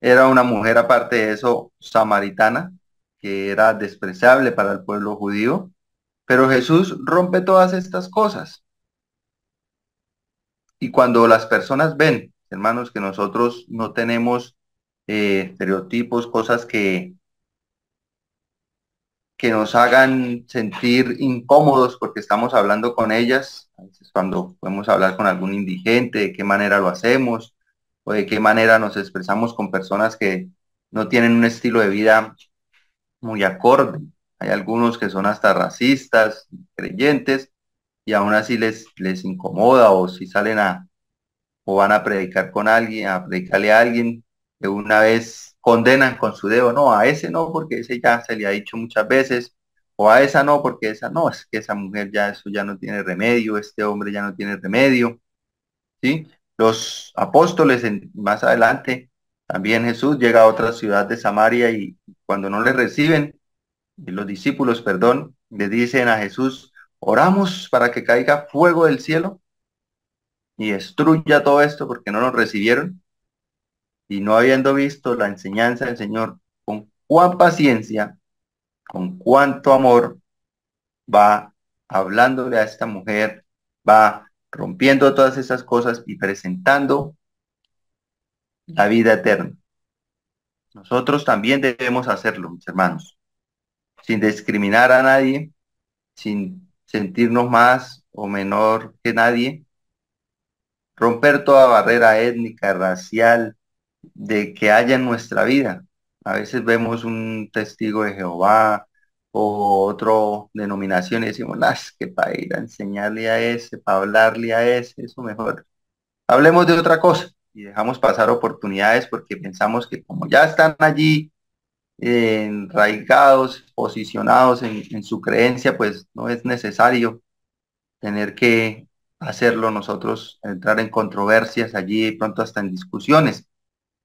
Era una mujer, aparte de eso, samaritana, que era despreciable para el pueblo judío. Pero Jesús rompe todas estas cosas. Y cuando las personas ven, hermanos, que nosotros no tenemos estereotipos, cosas que nos hagan sentir incómodos porque estamos hablando con ellas, a veces cuando podemos hablar con algún indigente, de qué manera lo hacemos, o de qué manera nos expresamos con personas que no tienen un estilo de vida muy acorde. Hay algunos que son hasta racistas, creyentes, y aún así les incomoda, o si salen o van a predicar con alguien, a predicarle a alguien, de una vez condenan con su dedo, no, a ese no, porque ese ya se le ha dicho muchas veces, o a esa no, porque esa no, es que esa mujer ya, eso ya no tiene remedio, este hombre ya no tiene remedio, ¿sí? Los apóstoles más adelante, también Jesús llega a otra ciudad de Samaria y cuando no le reciben, los discípulos, perdón, le dicen a Jesús, oramos para que caiga fuego del cielo y destruya todo esto porque no nos recibieron y no habiendo visto la enseñanza del Señor, con cuán paciencia, con cuánto amor va hablándole a esta mujer, va rompiendo todas esas cosas y presentando la vida eterna. Nosotros también debemos hacerlo, mis hermanos, sin discriminar a nadie, sin sentirnos más o menor que nadie, romper toda barrera étnica, racial, de que haya en nuestra vida. A veces vemos un testigo de Jehová o otro denominación y decimos, "Nah, es que para ir a enseñarle a ese, para hablarle a ese, eso mejor. Hablemos de otra cosa y dejamos pasar oportunidades porque pensamos que como ya están allí enraigados, posicionados en su creencia, pues no es necesario tener que hacerlo nosotros, entrar en controversias allí, pronto hasta en discusiones,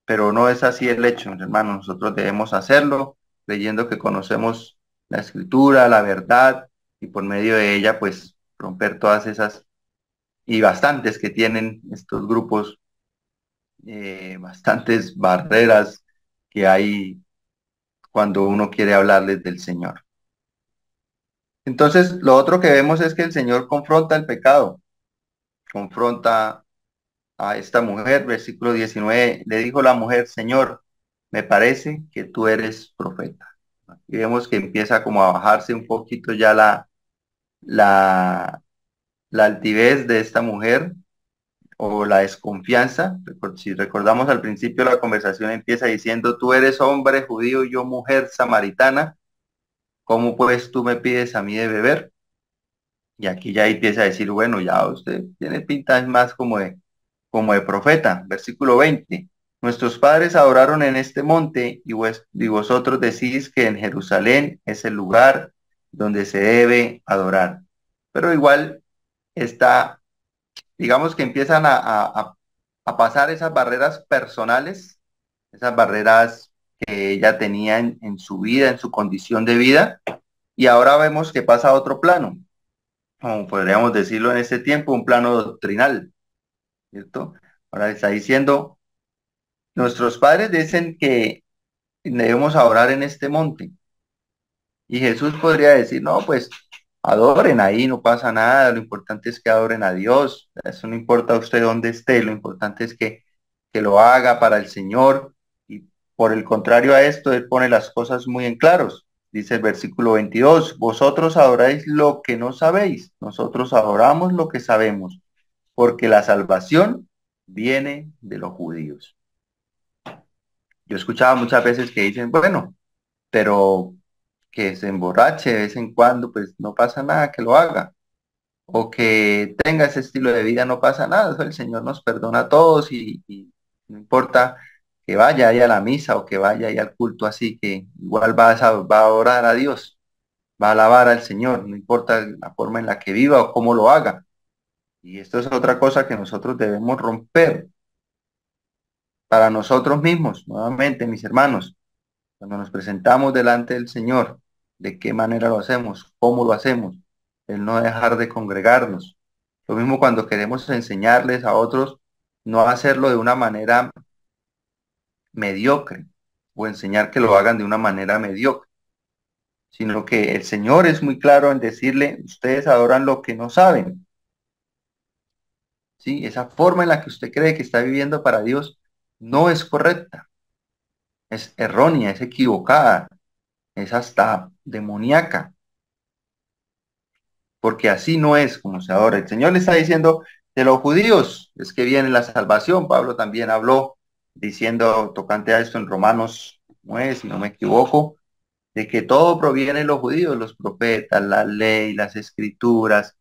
pero no es así el hecho, hermano. Nosotros debemos hacerlo creyendo que conocemos la escritura, la verdad, y por medio de ella, pues, romper todas esas y bastantes que tienen estos grupos, bastantes barreras que hay cuando uno quiere hablarles del Señor. Entonces, lo otro que vemos es que el Señor confronta el pecado, confronta a esta mujer, versículo 19, le dijo la mujer, Señor, me parece que tú eres profeta. Y vemos que empieza como a bajarse un poquito ya la, la altivez de esta mujer o la desconfianza. Si recordamos al principio la conversación empieza diciendo, tú eres hombre judío y yo mujer samaritana, ¿cómo pues tú me pides a mí de beber? Y aquí ya empieza a decir, bueno, ya usted tiene pinta más como de profeta. Versículo 20. Nuestros padres adoraron en este monte y vosotros decís que en Jerusalén es el lugar donde se debe adorar. Pero igual está, digamos que empiezan a pasar esas barreras personales, esas barreras que ella tenía en su vida, en su condición de vida, y ahora vemos que pasa a otro plano, como podríamos decirlo en este tiempo, un plano doctrinal, ¿cierto? Ahora está diciendo, nuestros padres dicen que debemos adorar en este monte. Y Jesús podría decir, no, pues adoren ahí, no pasa nada, lo importante es que adoren a Dios, eso no importa a usted dónde esté, lo importante es que lo haga para el Señor. Y por el contrario a esto, Él pone las cosas muy en claros. Dice el versículo 22, vosotros adoráis lo que no sabéis, nosotros adoramos lo que sabemos, porque la salvación viene de los judíos. Yo escuchaba muchas veces que dicen, bueno, pero que se emborrache de vez en cuando, pues no pasa nada que lo haga. o que tenga ese estilo de vida, no pasa nada. Eso el Señor nos perdona a todos y no importa que vaya ahí a la misa o que vaya ahí al culto así, que igual va a orar a Dios, va a alabar al Señor, no importa la forma en la que viva o cómo lo haga. Y esto es otra cosa que nosotros debemos romper para nosotros mismos, nuevamente, mis hermanos, cuando nos presentamos delante del Señor, de qué manera lo hacemos, cómo lo hacemos, el no dejar de congregarnos. Lo mismo cuando queremos enseñarles a otros, no hacerlo de una manera mediocre o enseñar que lo hagan de una manera mediocre, sino que el Señor es muy claro en decirle, ustedes adoran lo que no saben, ¿sí? Esa forma en la que usted cree que está viviendo para Dios no es correcta, es errónea, es equivocada, es hasta demoníaca, porque así no es como se adora. El Señor le está diciendo, de los judíos es que viene la salvación. Pablo también habló diciendo, tocante a esto en Romanos 9, si no me equivoco, de que todo proviene de los judíos, los profetas, la ley, las escrituras,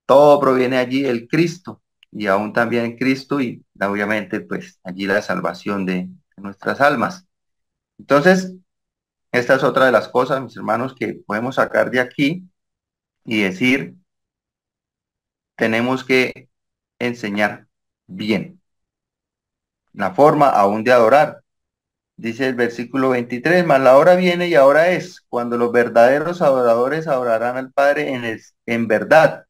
todo proviene allí del Cristo y aún también en Cristo y obviamente pues allí la salvación de nuestras almas. Entonces, esta es otra de las cosas, mis hermanos, que podemos sacar de aquí y decir, tenemos que enseñar bien la forma aún de adorar. Dice el versículo 23, mas la hora viene y ahora es, cuando los verdaderos adoradores adorarán al Padre en verdad,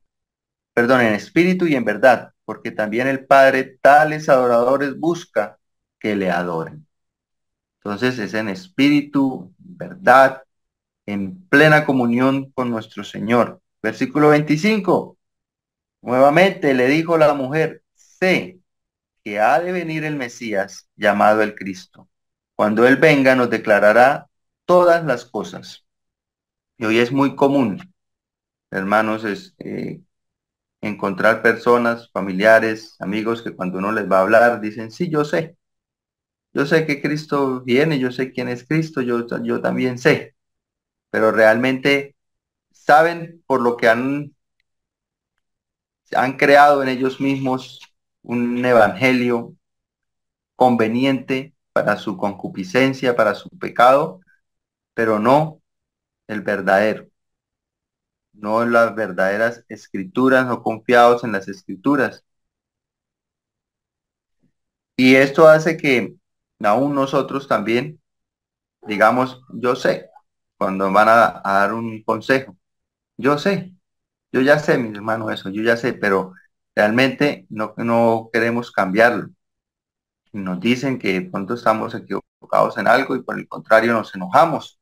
perdón, en espíritu y en verdad, porque también el Padre tales adoradores busca que le adoren. Entonces es en espíritu, verdad, en plena comunión con nuestro Señor. Versículo 25, nuevamente le dijo la mujer, sé que ha de venir el Mesías llamado el Cristo. Cuando Él venga nos declarará todas las cosas. Y hoy es muy común, hermanos, encontrar personas, familiares, amigos que cuando uno les va a hablar dicen, sí, yo sé que Cristo viene, yo sé quién es Cristo, yo también sé, pero realmente saben por lo que han creado en ellos mismos un evangelio conveniente para su concupiscencia, para su pecado, pero no el verdadero, no las verdaderas escrituras, no confiados en las escrituras. Y esto hace que aún nosotros también digamos, yo sé, cuando van a dar un consejo, yo sé, yo ya sé, mi hermano, eso, yo ya sé, pero realmente no queremos cambiarlo. Nos dicen que de pronto estamos equivocados en algo y por el contrario nos enojamos.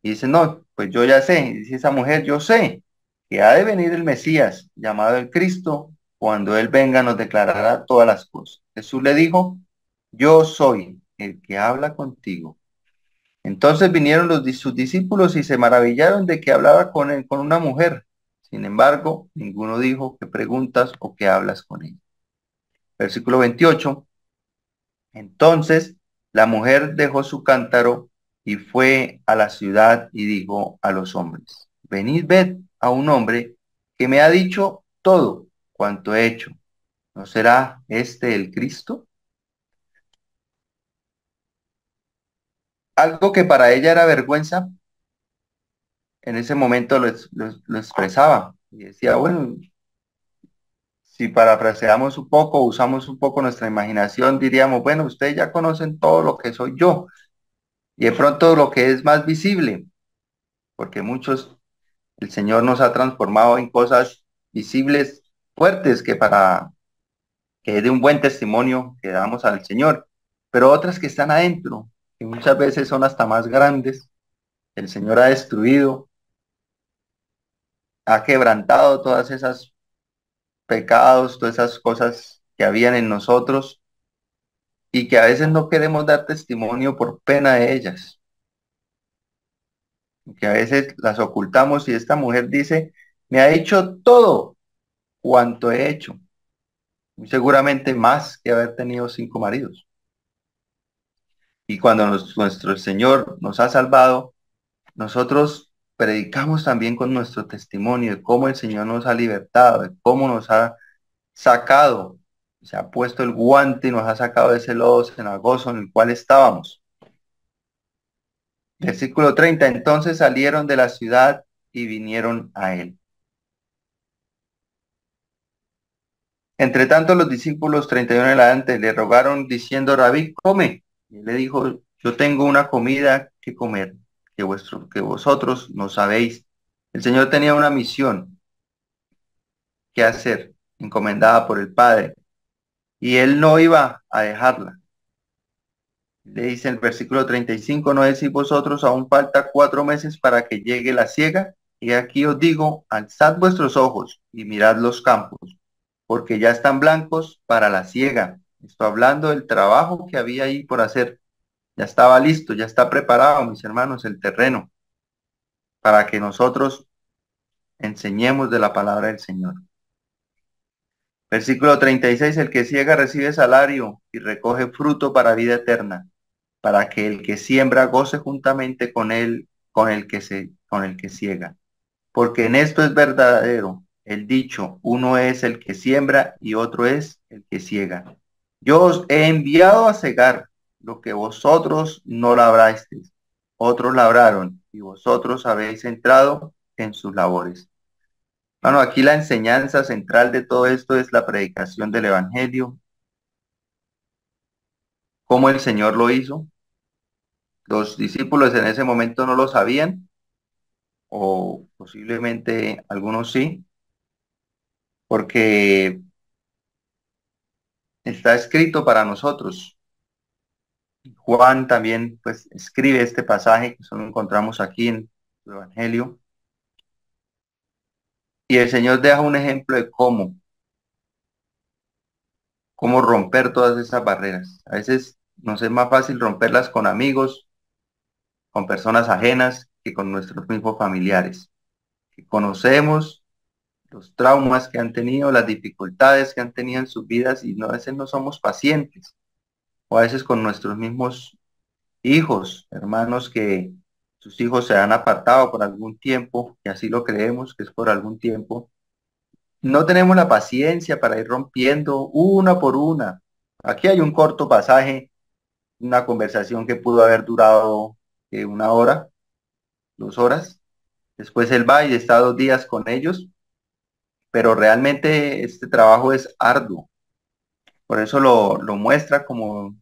Y dicen, no, pues yo ya sé, y dice esa mujer, yo sé que ha de venir el Mesías, llamado el Cristo, cuando Él venga nos declarará todas las cosas. Jesús le dijo, yo soy el que habla contigo. Entonces vinieron sus discípulos y se maravillaron de que hablaba con él, con una mujer. Sin embargo, ninguno dijo qué preguntas o qué hablas con ella. Versículo 28. Entonces la mujer dejó su cántaro y fue a la ciudad y dijo a los hombres, venid, ved a un hombre que me ha dicho todo cuanto he hecho. ¿No será este el Cristo? Algo que para ella era vergüenza, en ese momento lo expresaba y decía, bueno, si parafraseamos un poco, usamos un poco nuestra imaginación, diríamos, bueno, ustedes ya conocen todo lo que soy yo y de pronto lo que es más visible, porque muchos, el Señor nos ha transformado en cosas visibles, fuertes, que es de un buen testimonio que damos al Señor, pero otras que están adentro, que muchas veces son hasta más grandes, el Señor ha destruido, ha quebrantado todas esas pecados, todas esas cosas que habían en nosotros y que a veces no queremos dar testimonio por pena de ellas, que a veces las ocultamos y esta mujer dice, me ha hecho todo cuanto he hecho, muy seguramente más que haber tenido 5 maridos. Y cuando nuestro Señor nos ha salvado, nosotros predicamos también con nuestro testimonio de cómo el Señor nos ha libertado, de cómo nos ha sacado, se ha puesto el guante y nos ha sacado de ese lodo cenagoso en el cual estábamos. Versículo 30, entonces salieron de la ciudad y vinieron a él. Entre tanto, los discípulos 31 en adelante le rogaron diciendo, Rabí, come. Y él le dijo, yo tengo una comida que comer, que vosotros no sabéis. El Señor tenía una misión que hacer, encomendada por el Padre, y él no iba a dejarla. Le dice en el versículo 35, ¿no decís vosotros, aún falta 4 meses para que llegue la siega? Y aquí os digo, alzad vuestros ojos y mirad los campos, porque ya están blancos para la siega. Estoy hablando del trabajo que había ahí por hacer. Ya estaba listo, ya está preparado, mis hermanos, el terreno, para que nosotros enseñemos de la palabra del Señor. Versículo 36, el que siega recibe salario y recoge fruto para vida eterna, para que el que siembra goce juntamente con él, con el que siega. Porque en esto es verdadero el dicho, uno es el que siembra y otro es el que siega. Yo os he enviado a cegar lo que vosotros no labrasteis, otros labraron y vosotros habéis entrado en sus labores. Bueno, aquí la enseñanza central de todo esto es la predicación del evangelio, cómo el Señor lo hizo. Los discípulos en ese momento no lo sabían, o posiblemente algunos sí, porque está escrito para nosotros. Juan también pues escribe este pasaje que solo encontramos aquí en el Evangelio. Y el Señor deja un ejemplo de cómo romper todas esas barreras. A veces nos es más fácil romperlas con amigos, con personas ajenas, que con nuestros mismos familiares, que conocemos los traumas que han tenido, las dificultades que han tenido en sus vidas y no, a veces no somos pacientes, o a veces con nuestros mismos hijos, hermanos que sus hijos se han apartado por algún tiempo, y así lo creemos que es por algún tiempo. No tenemos la paciencia para ir rompiendo una por una. Aquí hay un corto pasaje, una conversación que pudo haber durado 1 hora, 2 horas. Después él va y está 2 días con ellos, pero realmente este trabajo es arduo. Por eso lo muestra como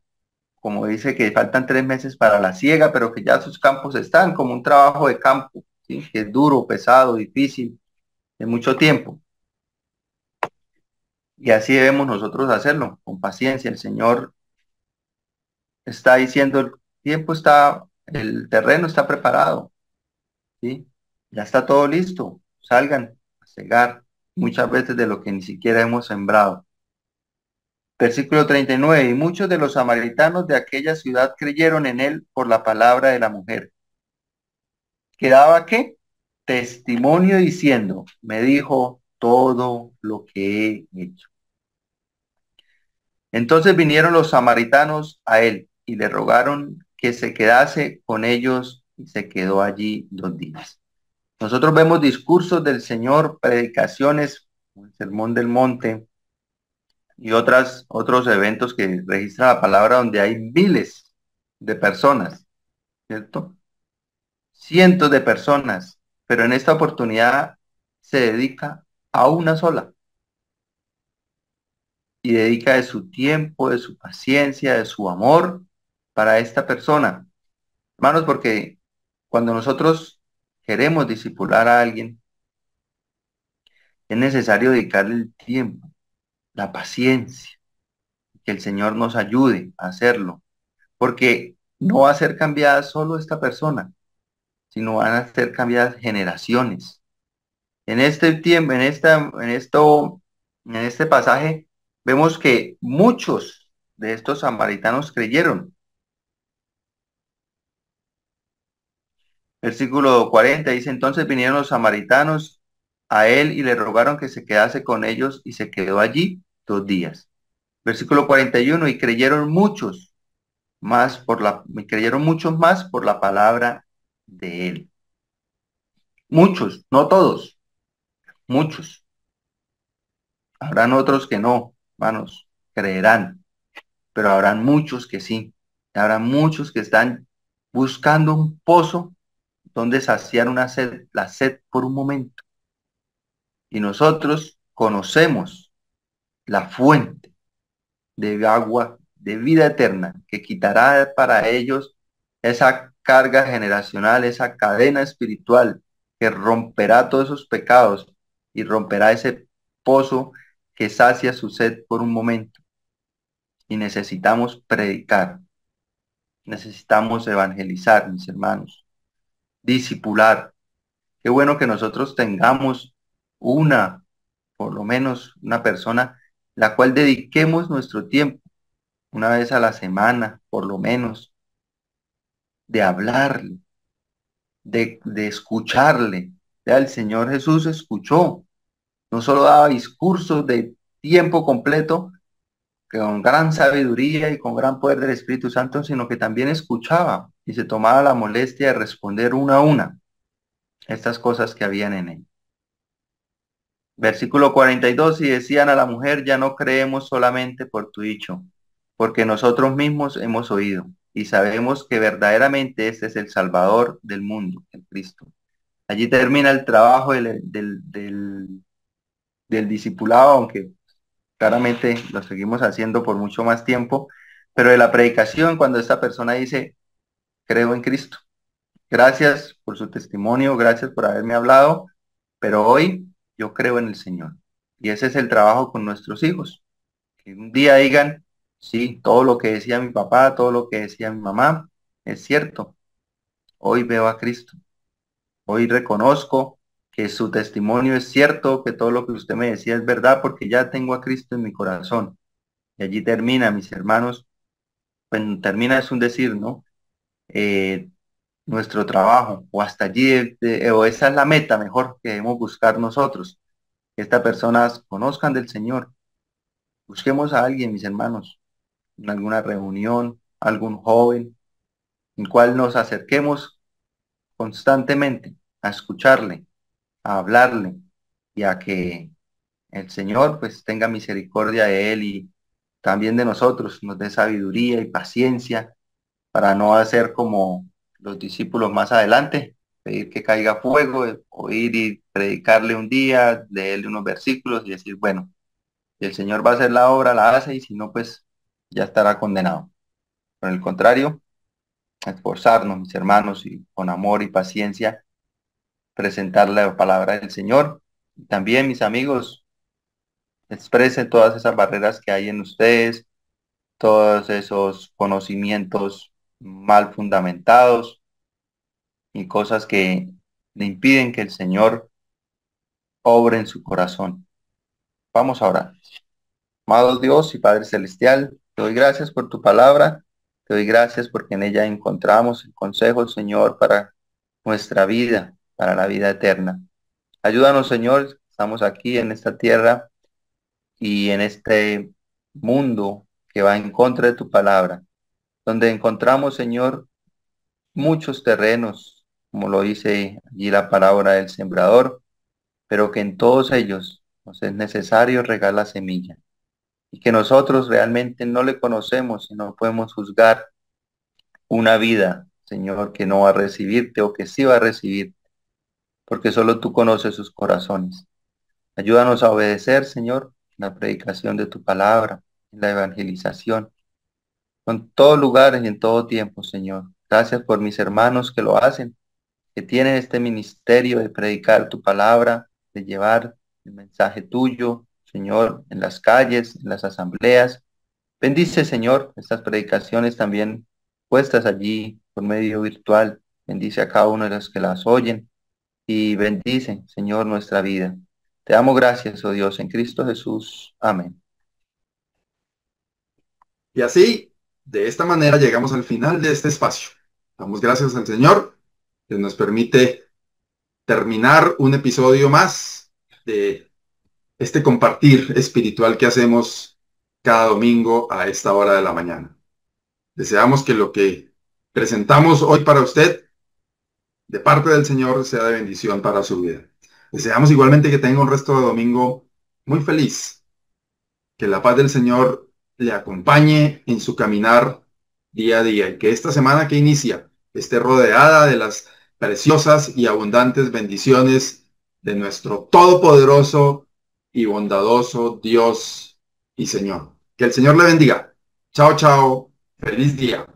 dice que faltan 3 meses para la siega, pero que ya sus campos están como un trabajo de campo, ¿sí? Que es duro, pesado, difícil, de mucho tiempo. Y así debemos nosotros hacerlo, con paciencia. El Señor está diciendo, el tiempo está, el terreno está preparado, ¿sí? Ya está todo listo, salgan a cegar muchas veces de lo que ni siquiera hemos sembrado. Versículo 39, y muchos de los samaritanos de aquella ciudad creyeron en él por la palabra de la mujer. ¿Quedaba qué? Testimonio diciendo, me dijo todo lo que he hecho. Entonces vinieron los samaritanos a él y le rogaron que se quedase con ellos y se quedó allí 2 días. Nosotros vemos discursos del Señor, predicaciones, el Sermón del Monte y otros eventos que registra la palabra donde hay miles de personas, ¿cierto? Cientos de personas, pero en esta oportunidad se dedica a una sola y dedica de su tiempo, de su paciencia, de su amor para esta persona. Hermanos, porque cuando nosotros queremos discipular a alguien, es necesario dedicarle el tiempo, la paciencia, que el Señor nos ayude a hacerlo, porque no va a ser cambiada solo esta persona, sino van a ser cambiadas generaciones. En este tiempo, en este pasaje, vemos que muchos de estos samaritanos creyeron. Versículo 40 dice, entonces vinieron los samaritanos a él y le rogaron que se quedase con ellos y se quedó allí 2 días. Versículo 41, y creyeron muchos más por la palabra de él. Muchos, no todos, muchos. Habrán otros que no, hermanos, creerán, pero habrán muchos que sí. Habrán muchos que están buscando un pozo donde saciar una sed, la sed por un momento. Y nosotros conocemos la fuente de agua de vida eterna que quitará para ellos esa carga generacional, esa cadena espiritual que romperá todos esos pecados y romperá ese pozo que sacia su sed por un momento. Y necesitamos predicar, necesitamos evangelizar, mis hermanos, discipular. Qué bueno que nosotros tengamos una, por lo menos una persona, la cual dediquemos nuestro tiempo, una vez a la semana, por lo menos, de hablarle, de escucharle. Ya el Señor Jesús escuchó, no solo daba discursos de tiempo completo, que con gran sabiduría y con gran poder del Espíritu Santo, sino que también escuchaba y se tomaba la molestia de responder una a una estas cosas que habían en él. Versículo 42, y decían a la mujer, ya no creemos solamente por tu dicho, porque nosotros mismos hemos oído y sabemos que verdaderamente este es el Salvador del mundo, el Cristo. Allí termina el trabajo del discipulado, aunque claramente lo seguimos haciendo por mucho más tiempo, pero de la predicación, cuando esta persona dice, creo en Cristo. Gracias por su testimonio, gracias por haberme hablado, pero hoy yo creo en el Señor. Y ese es el trabajo con nuestros hijos. Que un día digan, sí, todo lo que decía mi papá, todo lo que decía mi mamá, es cierto. Hoy veo a Cristo. Hoy reconozco que su testimonio es cierto, que todo lo que usted me decía es verdad, porque ya tengo a Cristo en mi corazón. Y allí termina, mis hermanos, pues termina es un decir, ¿no? Nuestro trabajo, o hasta allí, o esa es la meta mejor que debemos buscar nosotros, que estas personas conozcan del Señor. Busquemos a alguien, mis hermanos, en alguna reunión, algún joven, en cual nos acerquemos constantemente a escucharle, a hablarle y a que el Señor pues tenga misericordia de él y también de nosotros, nos dé sabiduría y paciencia para no hacer como los discípulos más adelante, pedir que caiga fuego, o ir y predicarle un día, leerle unos versículos y decir, bueno, si el Señor va a hacer la obra, la hace, y si no, pues ya estará condenado. Por el contrario, esforzarnos, mis hermanos, y con amor y paciencia, presentar la palabra del Señor. Y también, mis amigos, expresen todas esas barreras que hay en ustedes, todos esos conocimientos mal fundamentados y cosas que le impiden que el Señor obre en su corazón. Vamos a orar. Amado Dios y Padre Celestial, te doy gracias por tu palabra, te doy gracias porque en ella encontramos el consejo, Señor, para nuestra vida, para la vida eterna. Ayúdanos, Señor, estamos aquí en esta tierra y en este mundo que va en contra de tu palabra, donde encontramos, Señor, muchos terrenos, como lo dice allí la palabra del sembrador, pero que en todos ellos nos es necesario regar la semilla y que nosotros realmente no le conocemos y no podemos juzgar una vida, Señor, que no va a recibirte o que sí va a recibir, porque solo tú conoces sus corazones. Ayúdanos a obedecer, Señor, la predicación de tu palabra, la evangelización, en todos lugares y en todo tiempo, Señor. Gracias por mis hermanos que lo hacen, que tienen este ministerio de predicar tu palabra, de llevar el mensaje tuyo, Señor, en las calles, en las asambleas. Bendice, Señor, estas predicaciones también puestas allí por medio virtual. Bendice a cada uno de los que las oyen y bendice, Señor, nuestra vida. Te damos gracias, oh Dios, en Cristo Jesús. Amén. Y así, de esta manera, llegamos al final de este espacio. Damos gracias al Señor que nos permite terminar un episodio más de este compartir espiritual que hacemos cada domingo a esta hora de la mañana. Deseamos que lo que presentamos hoy para usted de parte del Señor sea de bendición para su vida. Deseamos igualmente que tenga un resto de domingo muy feliz, que la paz del Señor le acompañe en su caminar día a día y que esta semana que inicia esté rodeada de las preciosas y abundantes bendiciones de nuestro todopoderoso y bondadoso Dios y Señor. Que el Señor le bendiga. Chao, chao. Feliz día.